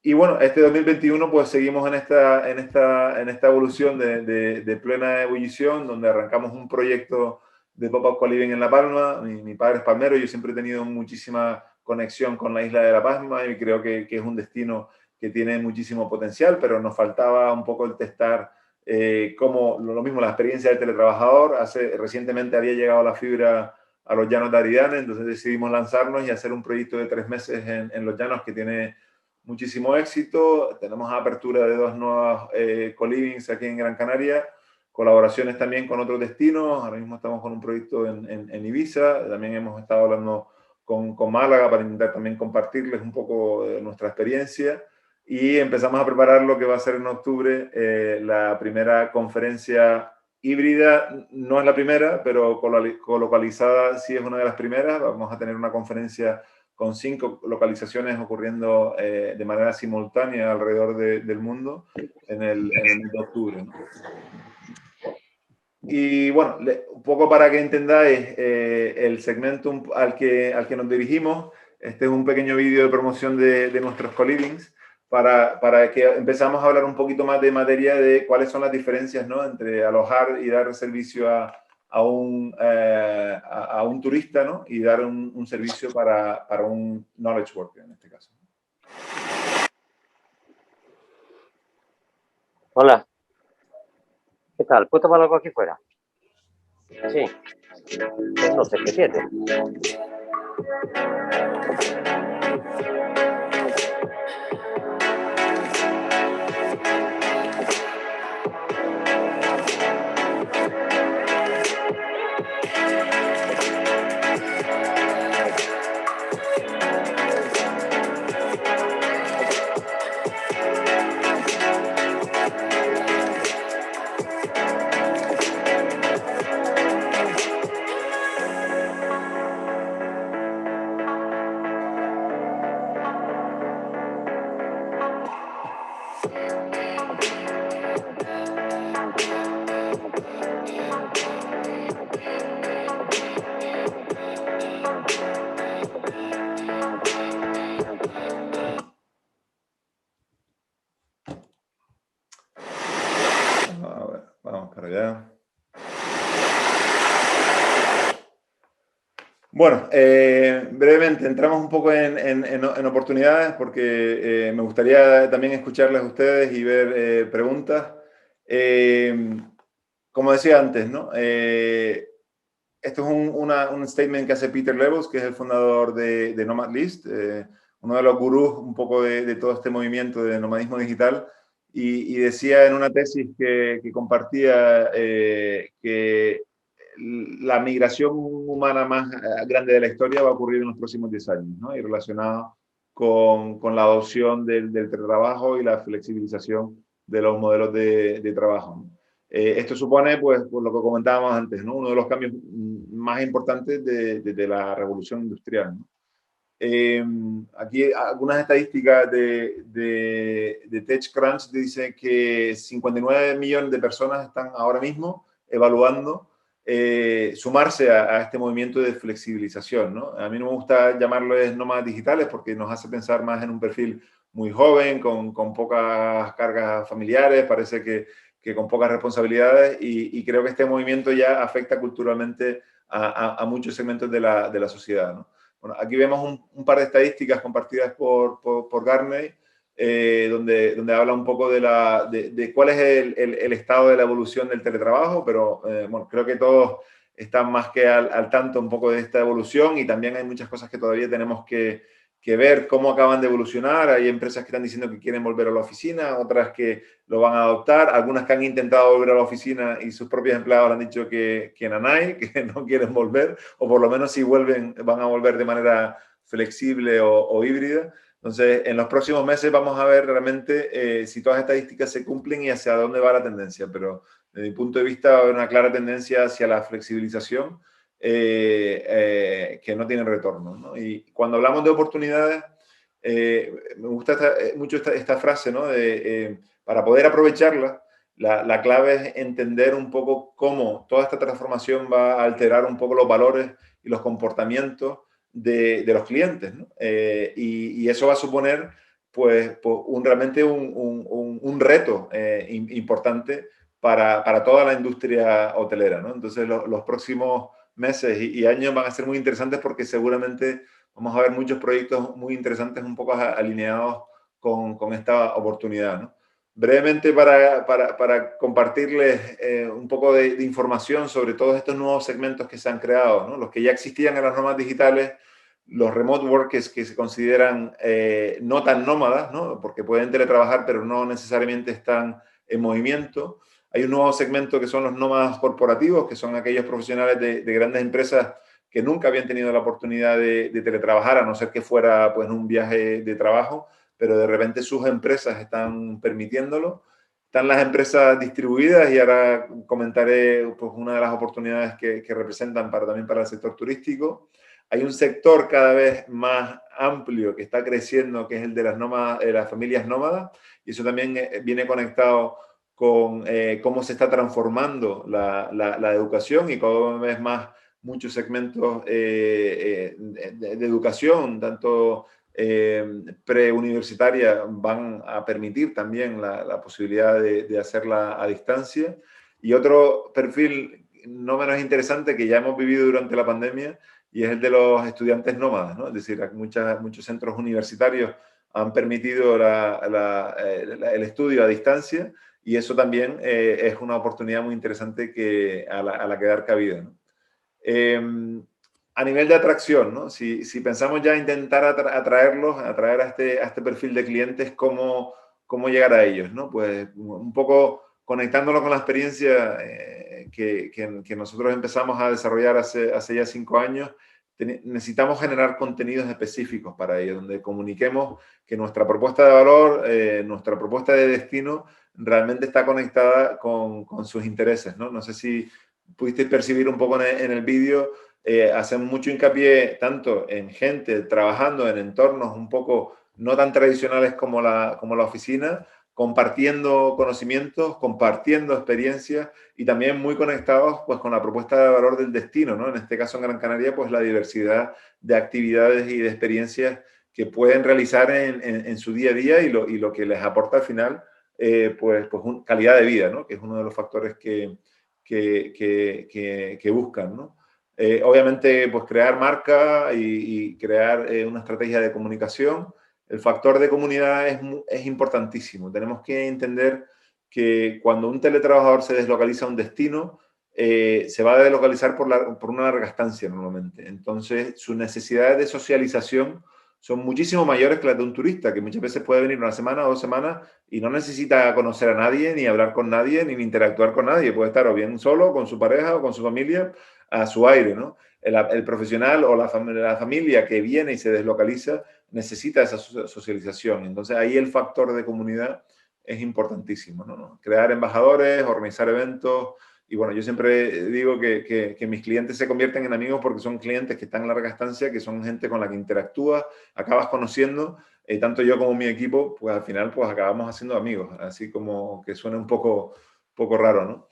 Y bueno, este 2021 pues seguimos en esta evolución de plena ebullición, donde arrancamos un proyecto de Pop-Up Co-Living en La Palma. Mi padre es palmero, yo siempre he tenido muchísima conexión con la isla de La Palma y creo que es un destino que tiene muchísimo potencial, pero nos faltaba un poco el testar cómo, lo mismo, la experiencia del teletrabajador. Recientemente había llegado la fibra a los llanos de Aridane, entonces decidimos lanzarnos y hacer un proyecto de 3 meses en los llanos, que tiene muchísimo éxito. Tenemos apertura de 2 nuevas co-livings aquí en Gran Canaria, colaboraciones también con otros destinos. Ahora mismo estamos con un proyecto en Ibiza. También hemos estado hablando con Málaga para intentar también compartirles un poco nuestra experiencia. Y empezamos a preparar lo que va a ser en octubre la primera conferencia híbrida. No es la primera, pero colocalizada sí es una de las primeras. Vamos a tener una conferencia con 5 localizaciones ocurriendo de manera simultánea alrededor del mundo en el mes de octubre, ¿no? Y bueno, un poco para que entendáis el segmento al que nos dirigimos. Este es un pequeño vídeo de promoción de nuestros co-livings, para que empezamos a hablar un poquito más de materia de cuáles son las diferencias, ¿no?, entre alojar y dar servicio a un turista, ¿no?, y dar un servicio para un knowledge worker en este caso. Hola. ¿Qué tal? ¿Puedo tomar algo aquí fuera? Sí. Pues no sé qué tiene. A ver, vamos para allá. Bueno, brevemente entramos un poco en oportunidades, porque me gustaría también escucharles a ustedes y ver preguntas. Como decía antes, ¿no? esto es un statement que hace Peter Levels, que es el fundador de Nomad List, uno de los gurús un poco de todo este movimiento de nomadismo digital, y decía en una tesis que compartía que la migración humana más grande de la historia va a ocurrir en los próximos 10 años, ¿no? Y relacionado con la adopción del teletrabajo y la flexibilización de los modelos de trabajo, ¿no? Esto supone, pues, por lo que comentábamos antes, ¿no? Uno de los cambios más importantes de la revolución industrial, ¿no? Aquí algunas estadísticas de TechCrunch dicen que 59 millones de personas están ahora mismo evaluando sumarse a este movimiento de flexibilización, ¿no? A mí no me gusta llamarlos nómadas digitales porque nos hace pensar más en un perfil muy joven, con pocas cargas familiares, parece que con pocas responsabilidades, y creo que este movimiento ya afecta culturalmente a muchos segmentos de la sociedad, ¿no? Bueno, aquí vemos un par de estadísticas compartidas por Gartner, donde habla un poco de cuál es el estado de la evolución del teletrabajo, pero bueno, creo que todos están más que al tanto un poco de esta evolución, y también hay muchas cosas que todavía tenemos que ver cómo acaban de evolucionar. Hay empresas que están diciendo que quieren volver a la oficina, otras que lo van a adoptar, algunas que han intentado volver a la oficina y sus propios empleados han dicho que nanay, que no quieren volver, o por lo menos si vuelven, van a volver de manera flexible o híbrida. Entonces, en los próximos meses vamos a ver realmente si todas estas estadísticas se cumplen y hacia dónde va la tendencia, pero desde mi punto de vista va a haber una clara tendencia hacia la flexibilización, que no tienen retorno, ¿no? Y cuando hablamos de oportunidades, me gusta mucho esta frase, ¿no? Para poder aprovecharla, la clave es entender un poco cómo toda esta transformación va a alterar un poco los valores y los comportamientos de los clientes, ¿no? Y eso va a suponer, pues realmente un reto importante para toda la industria hotelera, ¿no? Entonces, los próximos meses y años van a ser muy interesantes porque seguramente vamos a ver muchos proyectos muy interesantes un poco alineados con esta oportunidad, ¿no? Brevemente, para compartirles un poco de información sobre todos estos nuevos segmentos que se han creado, ¿no? Los que ya existían en las nómadas digitales, los remote workers que se consideran no tan nómadas, ¿no? Porque pueden teletrabajar, pero no necesariamente están en movimiento. Hay un nuevo segmento que son los nómadas corporativos, que son aquellos profesionales de grandes empresas que nunca habían tenido la oportunidad de teletrabajar, a no ser que fuera pues un viaje de trabajo, pero de repente sus empresas están permitiéndolo. Están las empresas distribuidas, y ahora comentaré pues, una de las oportunidades que representan también para el sector turístico. Hay un sector cada vez más amplio que está creciendo, que es el de las familias nómadas, y eso también viene conectado con cómo se está transformando la educación, y cada vez más muchos segmentos de educación, tanto preuniversitaria, van a permitir también la posibilidad de hacerla a distancia. Y otro perfil no menos interesante que ya hemos vivido durante la pandemia, y es el de los estudiantes nómadas, ¿no? Es decir, muchos centros universitarios han permitido el estudio a distancia, y eso también es una oportunidad muy interesante a la que dar cabida, ¿no? A nivel de atracción, ¿no? Si pensamos ya intentar atraer a este perfil de clientes, ¿cómo llegar a ellos, ¿no? Pues un poco conectándolo con la experiencia que nosotros empezamos a desarrollar hace ya 5 años. Necesitamos generar contenidos específicos para ellos, donde comuniquemos que nuestra propuesta de valor, nuestra propuesta de destino, realmente está conectada con sus intereses, ¿no? No sé si pudiste percibir un poco en el vídeo, hacen mucho hincapié tanto en gente trabajando en entornos un poco no tan tradicionales como la oficina, compartiendo conocimientos, compartiendo experiencias, y también muy conectados pues, con la propuesta de valor del destino, ¿no? En este caso en Gran Canaria, pues la diversidad de actividades y de experiencias que pueden realizar en su día a día, y lo que les aporta al final, pues calidad de vida, ¿no? Que es uno de los factores que buscan, ¿no? Obviamente, pues crear marca y crear una estrategia de comunicación. El factor de comunidad es importantísimo. Tenemos que entender que cuando un teletrabajador se deslocaliza a un destino, se va a deslocalizar por una larga estancia normalmente. Entonces, sus necesidades de socialización son muchísimo mayores que las de un turista, que muchas veces puede venir una semana o 2 semanas y no necesita conocer a nadie, ni hablar con nadie, ni interactuar con nadie. Puede estar o bien solo, con su pareja o con su familia, a su aire, ¿no? El profesional o la familia que viene y se deslocaliza necesita esa socialización. Entonces, ahí el factor de comunidad es importantísimo, ¿no? Crear embajadores, organizar eventos. Y bueno, yo siempre digo que mis clientes se convierten en amigos porque son clientes que están en larga estancia, que son gente con la que interactúas, acabas conociendo, tanto yo como mi equipo, pues al final pues acabamos haciendo amigos, así como que suena un poco raro, ¿no?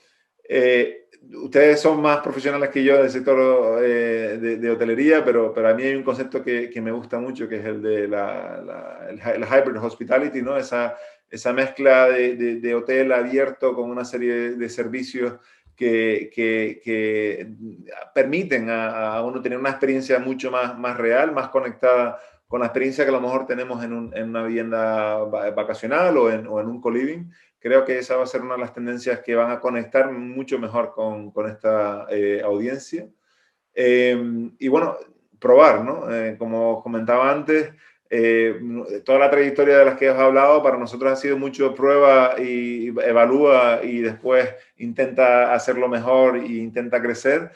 Ustedes son más profesionales que yo del sector de hotelería, pero a mí hay un concepto que me gusta mucho, que es el de el hybrid hospitality, ¿no? Esa mezcla de hotel abierto con una serie de servicios que permiten a uno tener una experiencia mucho más real, más conectada con la experiencia que a lo mejor tenemos en una vivienda vacacional o en un co-living. Creo que esa va a ser una de las tendencias que van a conectar mucho mejor con esta audiencia. Y bueno, probar, ¿no? Como os comentaba antes, toda la trayectoria de las que os he hablado para nosotros ha sido mucho prueba y evalúa y después intenta hacerlo mejor e intenta crecer,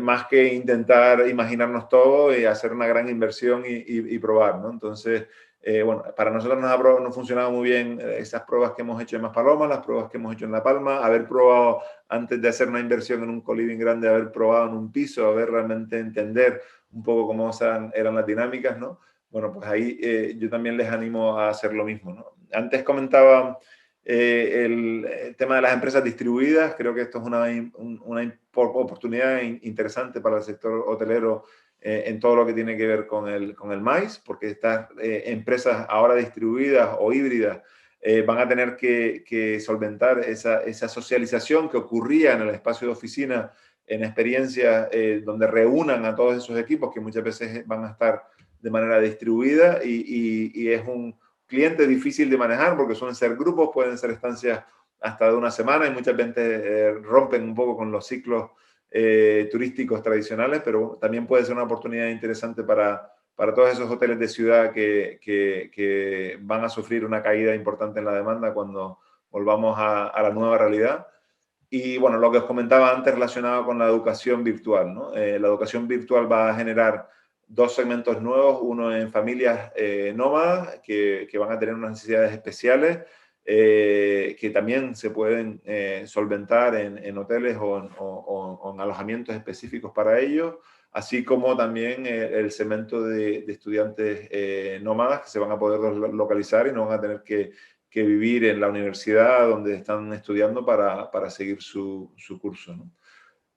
más que intentar imaginarnos todo y hacer una gran inversión y probar, ¿no? Entonces, bueno, para nosotros nos ha funcionado muy bien esas pruebas que hemos hecho en Maspalomas, las pruebas que hemos hecho en La Palma, haber probado antes de hacer una inversión en un co-living grande, haber probado en un piso, haber realmente entender un poco cómo eran las dinámicas, ¿no? Bueno, pues ahí yo también les animo a hacer lo mismo, ¿no? Antes comentaba el tema de las empresas distribuidas. Creo que esto es una oportunidad interesante para el sector hotelero en todo lo que tiene que ver con el MICE, porque estas empresas ahora distribuidas o híbridas van a tener que solventar esa socialización que ocurría en el espacio de oficina, en experiencias donde reúnan a todos esos equipos que muchas veces van a estar de manera distribuida y es un cliente difícil de manejar porque suelen ser grupos, pueden ser estancias hasta de una semana y muchas veces rompen un poco con los ciclos turísticos tradicionales, pero también puede ser una oportunidad interesante para todos esos hoteles de ciudad que van a sufrir una caída importante en la demanda cuando volvamos a la nueva realidad. Y bueno, lo que os comentaba antes relacionado con la educación virtual, ¿no? La educación virtual va a generar 2 segmentos nuevos, uno en familias nómadas que van a tener unas necesidades especiales que también se pueden solventar en hoteles o en alojamientos específicos para ellos, así como también el segmento de estudiantes nómadas que se van a poder localizar y no van a tener que vivir en la universidad donde están estudiando para seguir su curso, ¿no?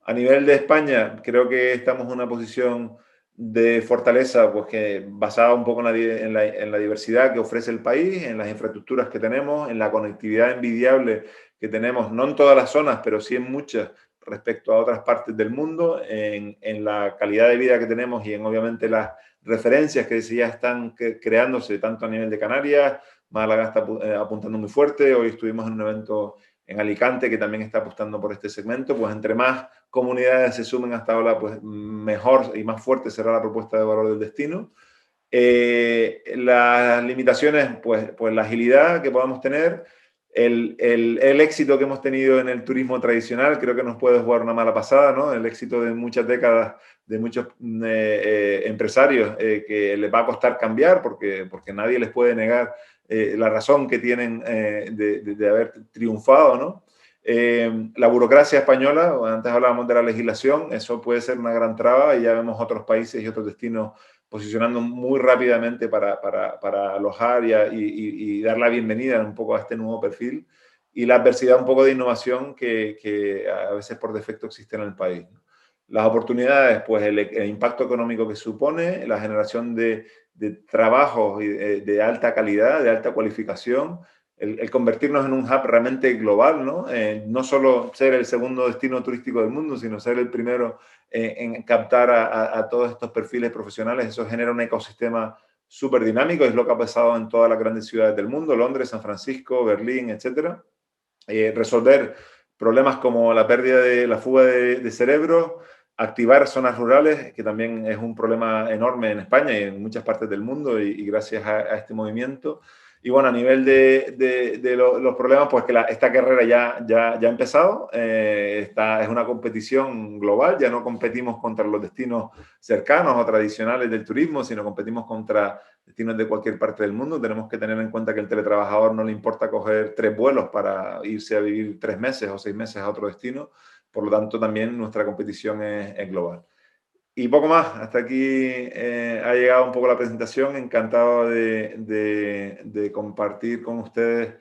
A nivel de España, creo que estamos en una posición de fortaleza, pues que basada un poco en la diversidad que ofrece el país, en las infraestructuras que tenemos, en la conectividad envidiable que tenemos, no en todas las zonas, pero sí en muchas respecto a otras partes del mundo, en la calidad de vida que tenemos y en obviamente las referencias que ya están creándose tanto a nivel de Canarias. Málaga está apuntando muy fuerte. Hoy estuvimos en un evento en Alicante que también está apostando por este segmento. Pues entre más comunidades se sumen hasta ahora, pues mejor y más fuerte será la propuesta de valor del destino. Las limitaciones, pues la agilidad que podamos tener, el éxito que hemos tenido en el turismo tradicional, creo que nos puede jugar una mala pasada, ¿no? El éxito de muchas décadas de muchos empresarios que les va a costar cambiar porque nadie les puede negar la razón que tienen de haber triunfado, ¿no? La burocracia española, antes hablábamos de la legislación, eso puede ser una gran traba y ya vemos otros países y otros destinos posicionando muy rápidamente para alojar y dar la bienvenida un poco a este nuevo perfil y la adversidad un poco de innovación que a veces por defecto existe en el país. Las oportunidades, pues el impacto económico que supone, la generación de trabajos de alta calidad, de alta cualificación, el convertirnos en un hub realmente global, ¿no? No solo ser el segundo destino turístico del mundo, sino ser el primero en captar a todos estos perfiles profesionales. Eso genera un ecosistema súper dinámico, es lo que ha pasado en todas las grandes ciudades del mundo, Londres, San Francisco, Berlín, etcétera. Resolver problemas como la pérdida de la fuga de cerebro, activar zonas rurales, que también es un problema enorme en España y en muchas partes del mundo, y gracias a este movimiento. Y bueno, a nivel de los problemas, pues que esta carrera ya ha empezado, es una competición global, ya no competimos contra los destinos cercanos o tradicionales del turismo, sino competimos contra destinos de cualquier parte del mundo. Tenemos que tener en cuenta que el teletrabajador no le importa coger 3 vuelos para irse a vivir 3 meses o 6 meses a otro destino, por lo tanto también nuestra competición es global. Y poco más, hasta aquí ha llegado un poco la presentación. Encantado de compartir con ustedes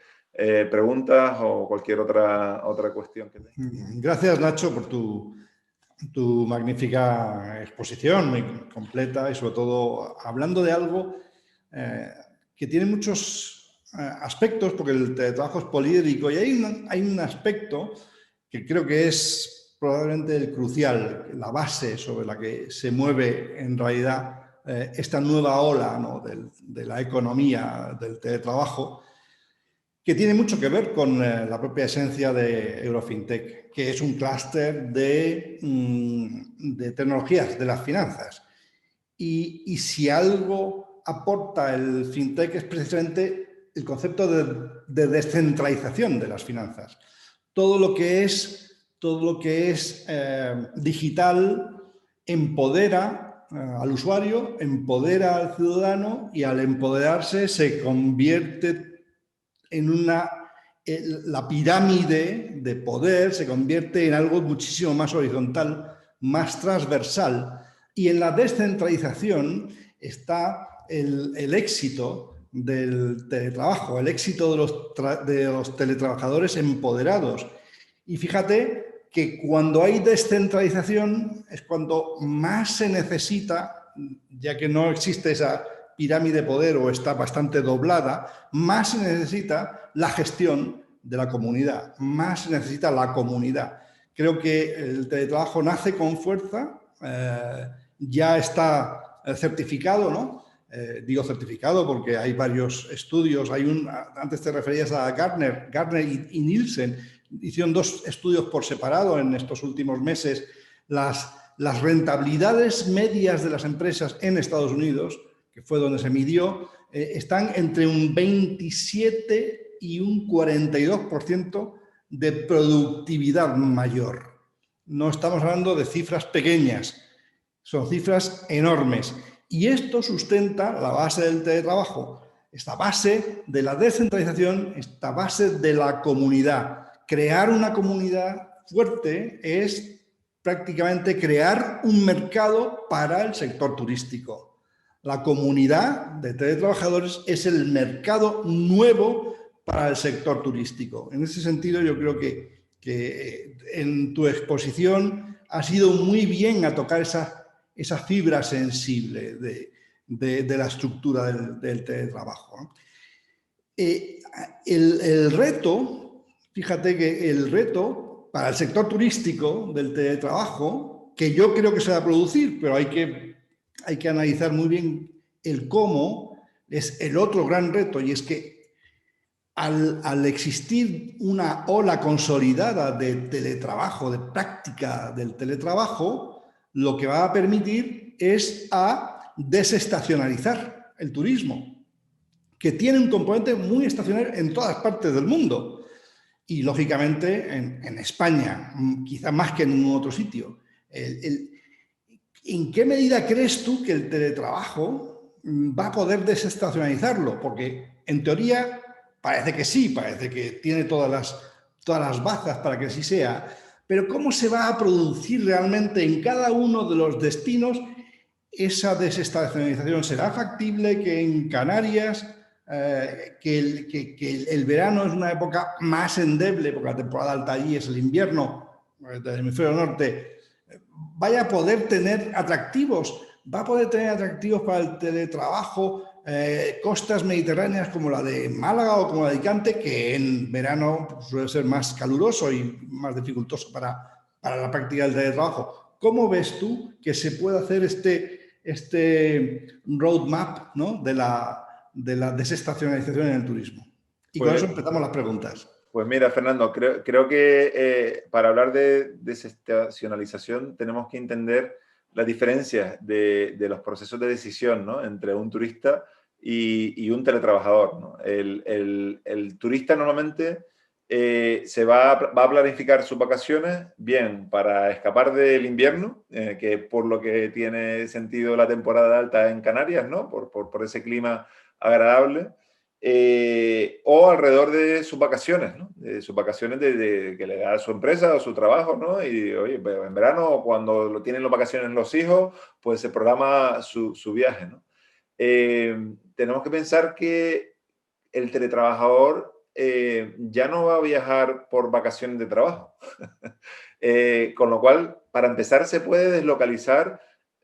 preguntas o cualquier otra cuestión que tengan. Gracias, Nacho, por tu magnífica exposición, muy completa y sobre todo hablando de algo que tiene muchos aspectos, porque el teletrabajo es poliédrico y hay un aspecto que creo que es probablemente el crucial, la base sobre la que se mueve en realidad esta nueva ola, ¿no?, de la economía del teletrabajo, que tiene mucho que ver con la propia esencia de Eurofintech, que es un clúster de tecnologías de las finanzas. Y si algo aporta el fintech es precisamente el concepto de descentralización de las finanzas. Todo lo que es digital empodera al usuario, empodera al ciudadano y al empoderarse se convierte en la pirámide de poder se convierte en algo muchísimo más horizontal, más transversal. Y en la descentralización está el éxito del teletrabajo, el éxito de los teletrabajadores empoderados. Y fíjate que cuando hay descentralización es cuando más se necesita, ya que no existe esa pirámide de poder o está bastante doblada, más se necesita la gestión de la comunidad, más se necesita la comunidad. Creo que el teletrabajo nace con fuerza, ya está certificado, ¿no? Digo certificado porque hay varios estudios, antes te referías a Gartner y Nielsen, hicieron 2 estudios por separado en estos últimos meses, las rentabilidades medias de las empresas en Estados Unidos, que fue donde se midió, están entre un 27 y un 42% de productividad mayor. No estamos hablando de cifras pequeñas, son cifras enormes. Y esto sustenta la base del teletrabajo, esta base de la descentralización, esta base de la comunidad. Crear una comunidad fuerte es prácticamente crear un mercado para el sector turístico. La comunidad de teletrabajadores es el mercado nuevo para el sector turístico. En ese sentido, yo creo que en tu exposición has ido muy bien a tocar esa fibra sensible de la estructura del teletrabajo, ¿no? El reto, fíjate que el reto para el sector turístico del teletrabajo, que yo creo que se va a producir, pero hay que analizar muy bien el cómo, es el otro gran reto, y es que al existir una ola consolidada de teletrabajo, de práctica del teletrabajo, lo que va a permitir es a desestacionalizar el turismo, que tiene un componente muy estacionario en todas partes del mundo y, lógicamente, en España, quizá más que en ningún otro sitio. ¿En qué medida crees tú que el teletrabajo va a poder desestacionalizarlo? Porque, en teoría, parece que sí, parece que tiene todas las bazas para que así sea, pero ¿cómo se va a producir realmente en cada uno de los destinos esa desestacionalización? ¿Será factible que en Canarias, que el verano es una época más endeble, porque la temporada alta allí es el invierno del hemisferio norte, vaya a poder tener atractivos? ¿Va a poder tener atractivos para el teletrabajo costas mediterráneas como la de Málaga o como la de Alicante, que en verano suele ser más caluroso y más dificultoso para la práctica del teletrabajo? ¿Cómo ves tú que se puede hacer este roadmap, ¿no?, de la desestacionalización en el turismo? Y con eso empezamos las preguntas. Pues mira, Fernando, creo que para hablar de desestacionalización tenemos que entender las diferencias de los procesos de decisión, ¿no? Entre un turista y un teletrabajador, ¿no? El turista normalmente va a planificar sus vacaciones bien para escapar del invierno, que por lo que tiene sentido la temporada alta en Canarias, ¿no? Por ese clima agradable. O alrededor de sus vacaciones, ¿no? De sus vacaciones que le da su empresa o su trabajo, ¿no? Y oye, pues, en verano, cuando lo tienen las vacaciones los hijos, pues se programa su viaje, ¿no? Tenemos que pensar que el teletrabajador ya no va a viajar por vacaciones de trabajo. Con lo cual, para empezar, se puede deslocalizar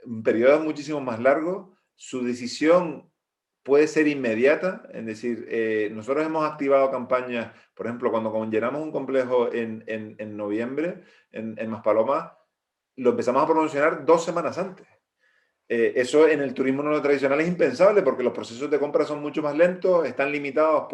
en periodos muchísimo más largos. Su decisión puede ser inmediata, es decir, nosotros hemos activado campañas, por ejemplo, cuando llenamos un complejo en noviembre en Maspalomas, lo empezamos a promocionar 2 semanas antes. Eso en el turismo no tradicional es impensable porque los procesos de compra son mucho más lentos, están limitados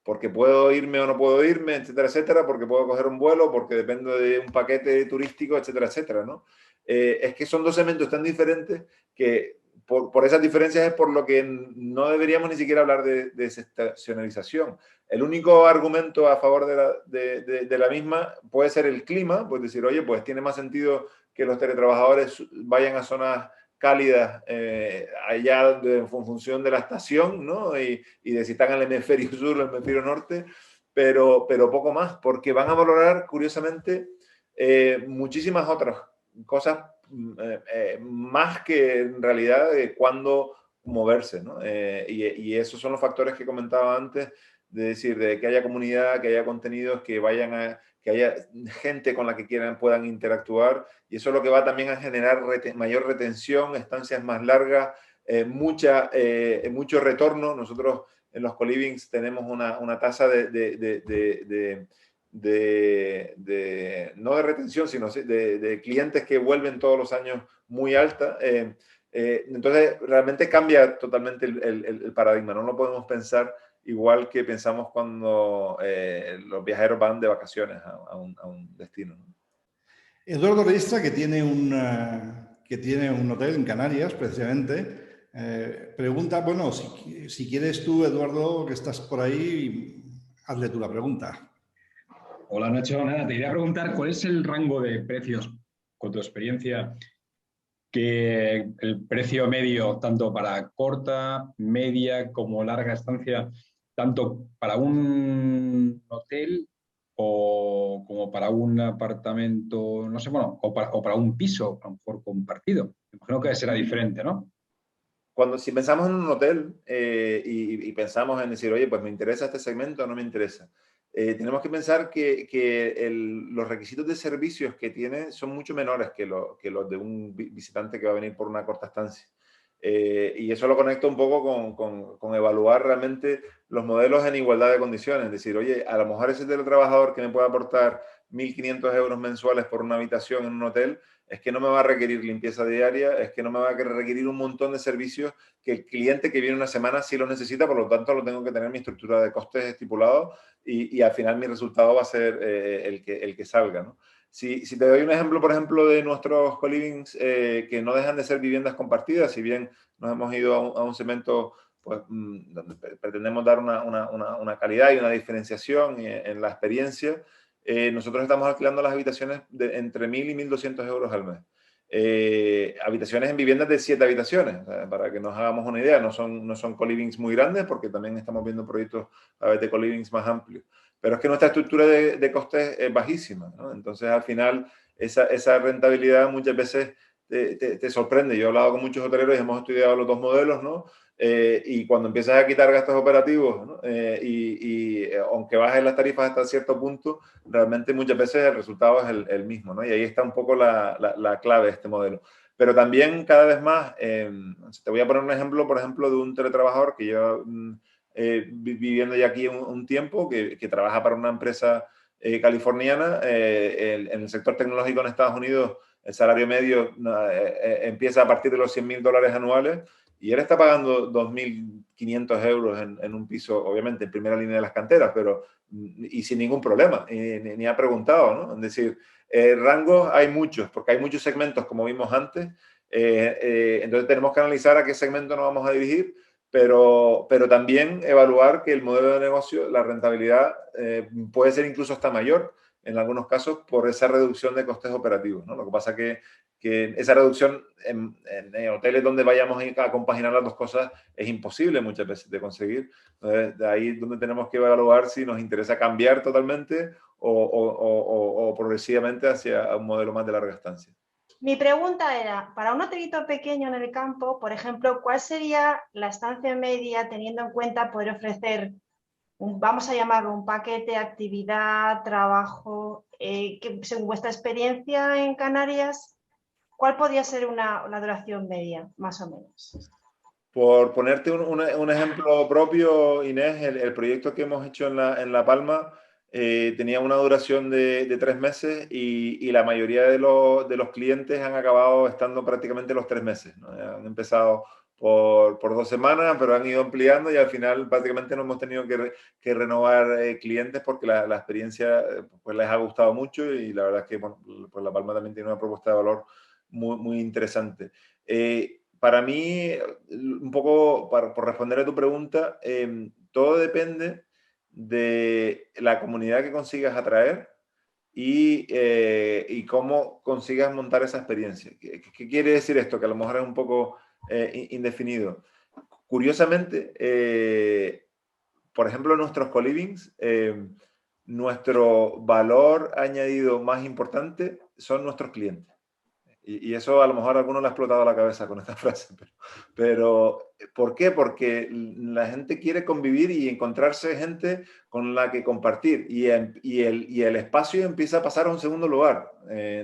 porque puedo irme o no puedo irme, etcétera, etcétera, porque puedo coger un vuelo, porque dependo de un paquete turístico, etcétera, etcétera, ¿no? Es que son 2 elementos tan diferentes que por esas diferencias es por lo que no deberíamos ni siquiera hablar de desestacionalización. El único argumento a favor de la misma puede ser el clima, pues decir, oye, pues tiene más sentido que los teletrabajadores vayan a zonas cálidas allá en función de la estación, ¿no? Y de si están en el hemisferio sur o el hemisferio norte, pero poco más, porque van a valorar, curiosamente, muchísimas otras cosas más que en realidad de cuándo moverse, ¿no? Y esos son los factores que comentaba antes, de decir, de que haya comunidad, que haya contenidos, que haya gente con la que puedan interactuar, y eso es lo que va también a generar mayor retención, estancias más largas, mucho retorno. Nosotros en los colivings tenemos una tasa no de retención, sino de clientes que vuelven todos los años muy alta. Entonces, realmente cambia totalmente el paradigma. No lo podemos pensar igual que pensamos cuando los viajeros van de vacaciones a un destino, ¿no? Eduardo Reistra, que tiene un hotel en Canarias, precisamente, pregunta, bueno, si quieres tú, Eduardo, que estás por ahí, hazle tú la pregunta. Hola, Nacho. Nada, te quería preguntar cuál es el rango de precios, con tu experiencia, que el precio medio, tanto para corta, media como larga estancia, tanto para un hotel como para un apartamento, no sé, bueno, o para un piso, a lo mejor compartido. Me imagino que será diferente, ¿no? Si pensamos en un hotel y pensamos en decir, oye, pues me interesa este segmento o no me interesa, tenemos que pensar que los requisitos de servicios que tiene son mucho menores que los de un visitante que va a venir por una corta estancia. Y eso lo conecta un poco con evaluar realmente los modelos en igualdad de condiciones. Es decir, oye, a lo mejor ese teletrabajador que me puede aportar 1.500 euros mensuales por una habitación en un hotel, es que no me va a requerir limpieza diaria, es que no me va a requerir un montón de servicios que el cliente que viene una semana sí lo necesita, por lo tanto lo tengo que tener en mi estructura de costes estipulado y al final mi resultado va a ser el que salga, ¿no? Si te doy un ejemplo, por ejemplo, de nuestros colivings que no dejan de ser viviendas compartidas, si bien nos hemos ido a un segmento pues, donde pretendemos dar una calidad y una diferenciación en la experiencia, nosotros estamos alquilando las habitaciones entre 1.000 y 1.200 euros al mes. Habitaciones en viviendas de 7 habitaciones, para que nos hagamos una idea, no son colivings muy grandes, porque también estamos viendo proyectos a veces de colivings más amplios. Pero es que nuestra estructura de costes es bajísima, ¿no? Entonces, al final, esa rentabilidad muchas veces te sorprende. Yo he hablado con muchos hoteleros y hemos estudiado los 2 modelos, ¿no? Y cuando empiezas a quitar gastos operativos, ¿no? Aunque bajes las tarifas hasta cierto punto, realmente muchas veces el resultado es el mismo, ¿no? Y ahí está un poco la clave de este modelo. Pero también cada vez más, te voy a poner un ejemplo, por ejemplo, de un teletrabajador que lleva viviendo ya aquí un tiempo, que trabaja para una empresa californiana. En el sector tecnológico en Estados Unidos, el salario medio empieza a partir de los $100.000 anuales y él está pagando 2.500 euros en un piso, obviamente en primera línea de las canteras, pero y sin ningún problema, ni ha preguntado, ¿no? Es decir, rangos hay muchos, porque hay muchos segmentos, como vimos antes, entonces tenemos que analizar a qué segmento nos vamos a dirigir, pero también evaluar que el modelo de negocio, la rentabilidad puede ser incluso hasta mayor en algunos casos por esa reducción de costes operativos, ¿no? Lo que pasa que esa reducción en hoteles donde vayamos a compaginar las dos cosas es imposible muchas veces de conseguir. Entonces, de ahí es donde tenemos que evaluar si nos interesa cambiar totalmente o progresivamente hacia un modelo más de larga estancia. Mi pregunta era, para un hotelito pequeño en el campo, por ejemplo, ¿cuál sería la estancia media teniendo en cuenta poder ofrecer, vamos a llamarlo, un paquete de actividad, trabajo, que según vuestra experiencia en Canarias, ¿cuál podría ser la duración media, más o menos? Por ponerte un ejemplo propio, Inés, el proyecto que hemos hecho en La Palma tenía una duración de 3 meses y la mayoría de los clientes han acabado estando prácticamente los 3 meses, ¿no? Han empezado por 2 semanas, pero han ido ampliando y al final prácticamente no hemos tenido que renovar clientes porque la experiencia pues les ha gustado mucho y la verdad es que bueno, pues La Palma también tiene una propuesta de valor muy, muy interesante. Para mí, un poco por responder a tu pregunta, todo depende de la comunidad que consigas atraer y cómo consigas montar esa experiencia. ¿Qué quiere decir esto? Que a lo mejor es un poco indefinido. Curiosamente, por ejemplo, en nuestros co-livings, nuestro valor añadido más importante son nuestros clientes. Y eso a lo mejor a alguno le ha explotado la cabeza con esta frase. Pero ¿por qué? Porque la gente quiere convivir y encontrarse gente con la que compartir. Y el espacio empieza a pasar a un segundo lugar.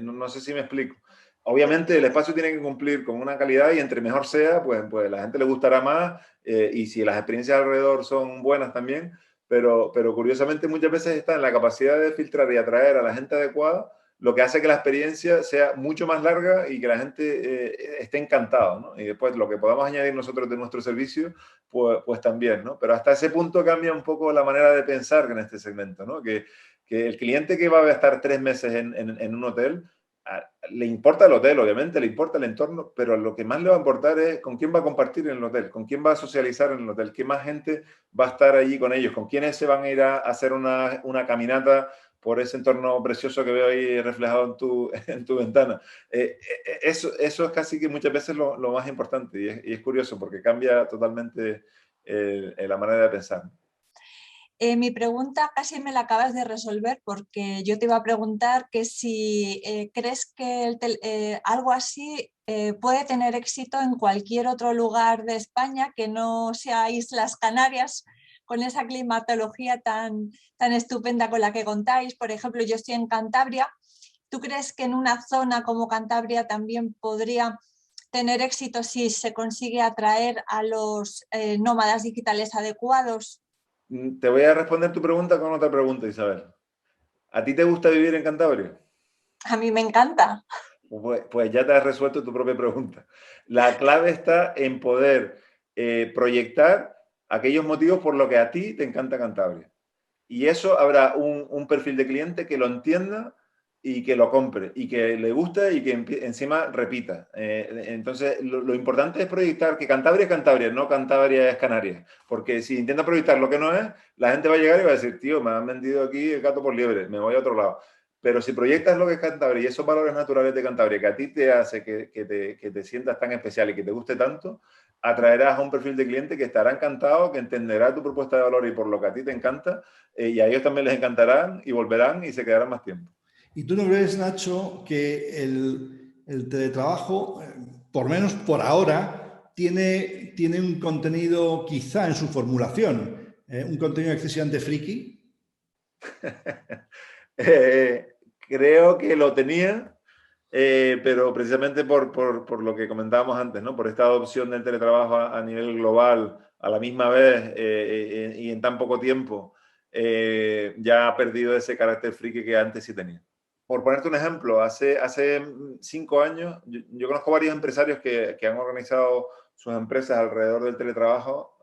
No sé si me explico. Obviamente el espacio tiene que cumplir con una calidad y entre mejor sea, pues la gente le gustará más y si las experiencias alrededor son buenas también. Pero curiosamente muchas veces está en la capacidad de filtrar y atraer a la gente adecuada, lo que hace que la experiencia sea mucho más larga y que la gente esté encantado, ¿no? Y después lo que podamos añadir nosotros de nuestro servicio, pues también, ¿no? Pero hasta ese punto cambia un poco la manera de pensar en este segmento, ¿no? Que el cliente que va a estar 3 meses en un hotel, le importa el hotel, obviamente, le importa el entorno, pero lo que más le va a importar es con quién va a compartir en el hotel, con quién va a socializar en el hotel, qué más gente va a estar allí con ellos, con quiénes se van a ir a hacer una caminata por ese entorno precioso que veo ahí reflejado en tu ventana. Eso es casi que muchas veces lo más importante y es curioso porque cambia totalmente la manera de pensar. Mi pregunta casi me la acabas de resolver porque yo te iba a preguntar que si crees que algo así puede tener éxito en cualquier otro lugar de España que no sea Islas Canarias, con esa climatología tan estupenda con la que contáis. Por ejemplo, yo estoy en Cantabria. ¿Tú crees que en una zona como Cantabria también podría tener éxito si se consigue atraer a los nómadas digitales adecuados? Te voy a responder tu pregunta con otra pregunta, Isabel. ¿A ti te gusta vivir en Cantabria? A mí me encanta. Pues ya te has resuelto tu propia pregunta. La clave está en poder proyectar aquellos motivos por los que a ti te encanta Cantabria. Y eso habrá un perfil de cliente que lo entienda y que lo compre y que le guste y que encima repita. Entonces, lo importante es proyectar que Cantabria es Cantabria, no Cantabria es Canarias. Porque si intenta proyectar lo que no es, la gente va a llegar y va a decir, tío, me han vendido aquí el gato por liebre, me voy a otro lado. Pero si proyectas lo que es Cantabria y esos valores naturales de Cantabria que a ti te hace que te sientas tan especial y que te guste tanto, atraerás a un perfil de cliente que estará encantado, que entenderá tu propuesta de valor y por lo que a ti te encanta, y a ellos también les encantarán y volverán y se quedarán más tiempo. ¿Y tú no crees, Nacho, que el teletrabajo, por lo menos por ahora, tiene un contenido quizá en su formulación, un contenido excesivamente friki? Creo que lo tenía, pero precisamente por lo que comentábamos antes, ¿no? Por esta adopción del teletrabajo a nivel global a la misma vez y en tan poco tiempo, ya ha perdido ese carácter friki que antes sí tenía. por ponerte un ejemplo, hace 5 años, yo conozco varios empresarios que han organizado sus empresas alrededor del teletrabajo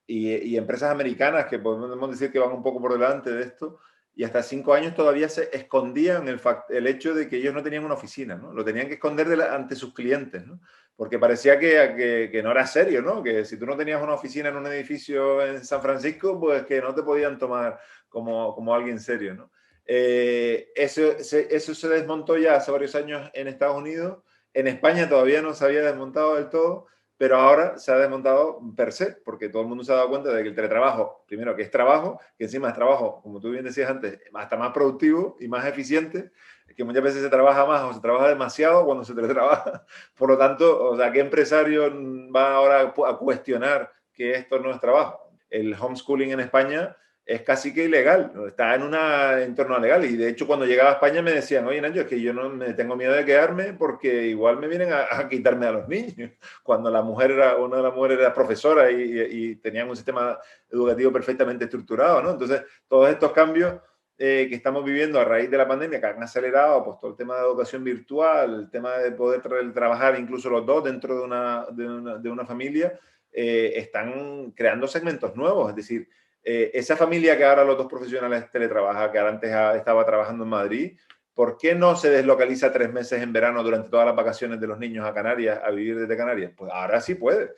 y empresas americanas que podemos decir que van un poco por delante de esto, y hasta 5 años todavía se escondían el hecho de que ellos no tenían una oficina, ¿no? Lo tenían que esconder ante sus clientes, ¿no? Porque parecía que no era serio, ¿no? Que si tú no tenías una oficina en un edificio en San Francisco, pues que no te podían tomar como alguien serio, ¿no? Eso se desmontó ya hace varios años en Estados Unidos. En España todavía no se había desmontado del todo, pero ahora se ha desmontado per se, porque todo el mundo se ha dado cuenta de que el teletrabajo, primero que es trabajo, que encima es trabajo, como tú bien decías antes, hasta más productivo y más eficiente, que muchas veces se trabaja más o se trabaja demasiado cuando se teletrabaja. Por lo tanto, o sea, ¿qué empresario va ahora a cuestionar que esto no es trabajo? El homeschooling en España es casi que ilegal, está en un entorno legal. Y de hecho, cuando llegaba a España me decían, oye, Nacho, es que yo no me tengo miedo de quedarme porque igual me vienen a quitarme a los niños. Cuando una de las mujeres era profesora y tenían un sistema educativo perfectamente estructurado, ¿no? Entonces, todos estos cambios que estamos viviendo a raíz de la pandemia, que han acelerado pues, todo el tema de educación virtual, el tema de poder trabajar incluso los dos dentro de una familia, están creando segmentos nuevos. Es decir, esa familia que ahora los dos profesionales teletrabajan, que antes estaba trabajando en Madrid, ¿por qué no se deslocaliza 3 meses en verano durante todas las vacaciones de los niños a Canarias, a vivir desde Canarias? Pues ahora sí puede.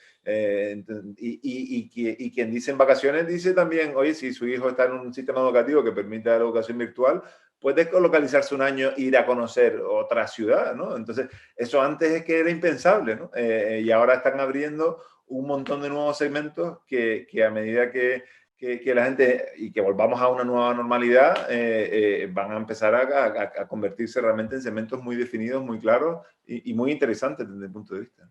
Y quien dice en vacaciones dice también, oye, si su hijo está en un sistema educativo que permite la educación virtual, puede localizarse un año e ir a conocer otra ciudad, ¿no? Entonces, eso antes es que era impensable, ¿no? Y ahora están abriendo un montón de nuevos segmentos que a medida que la gente, y que volvamos a una nueva normalidad, van a empezar a convertirse realmente en segmentos muy definidos, muy claros y muy interesantes desde el punto de vista.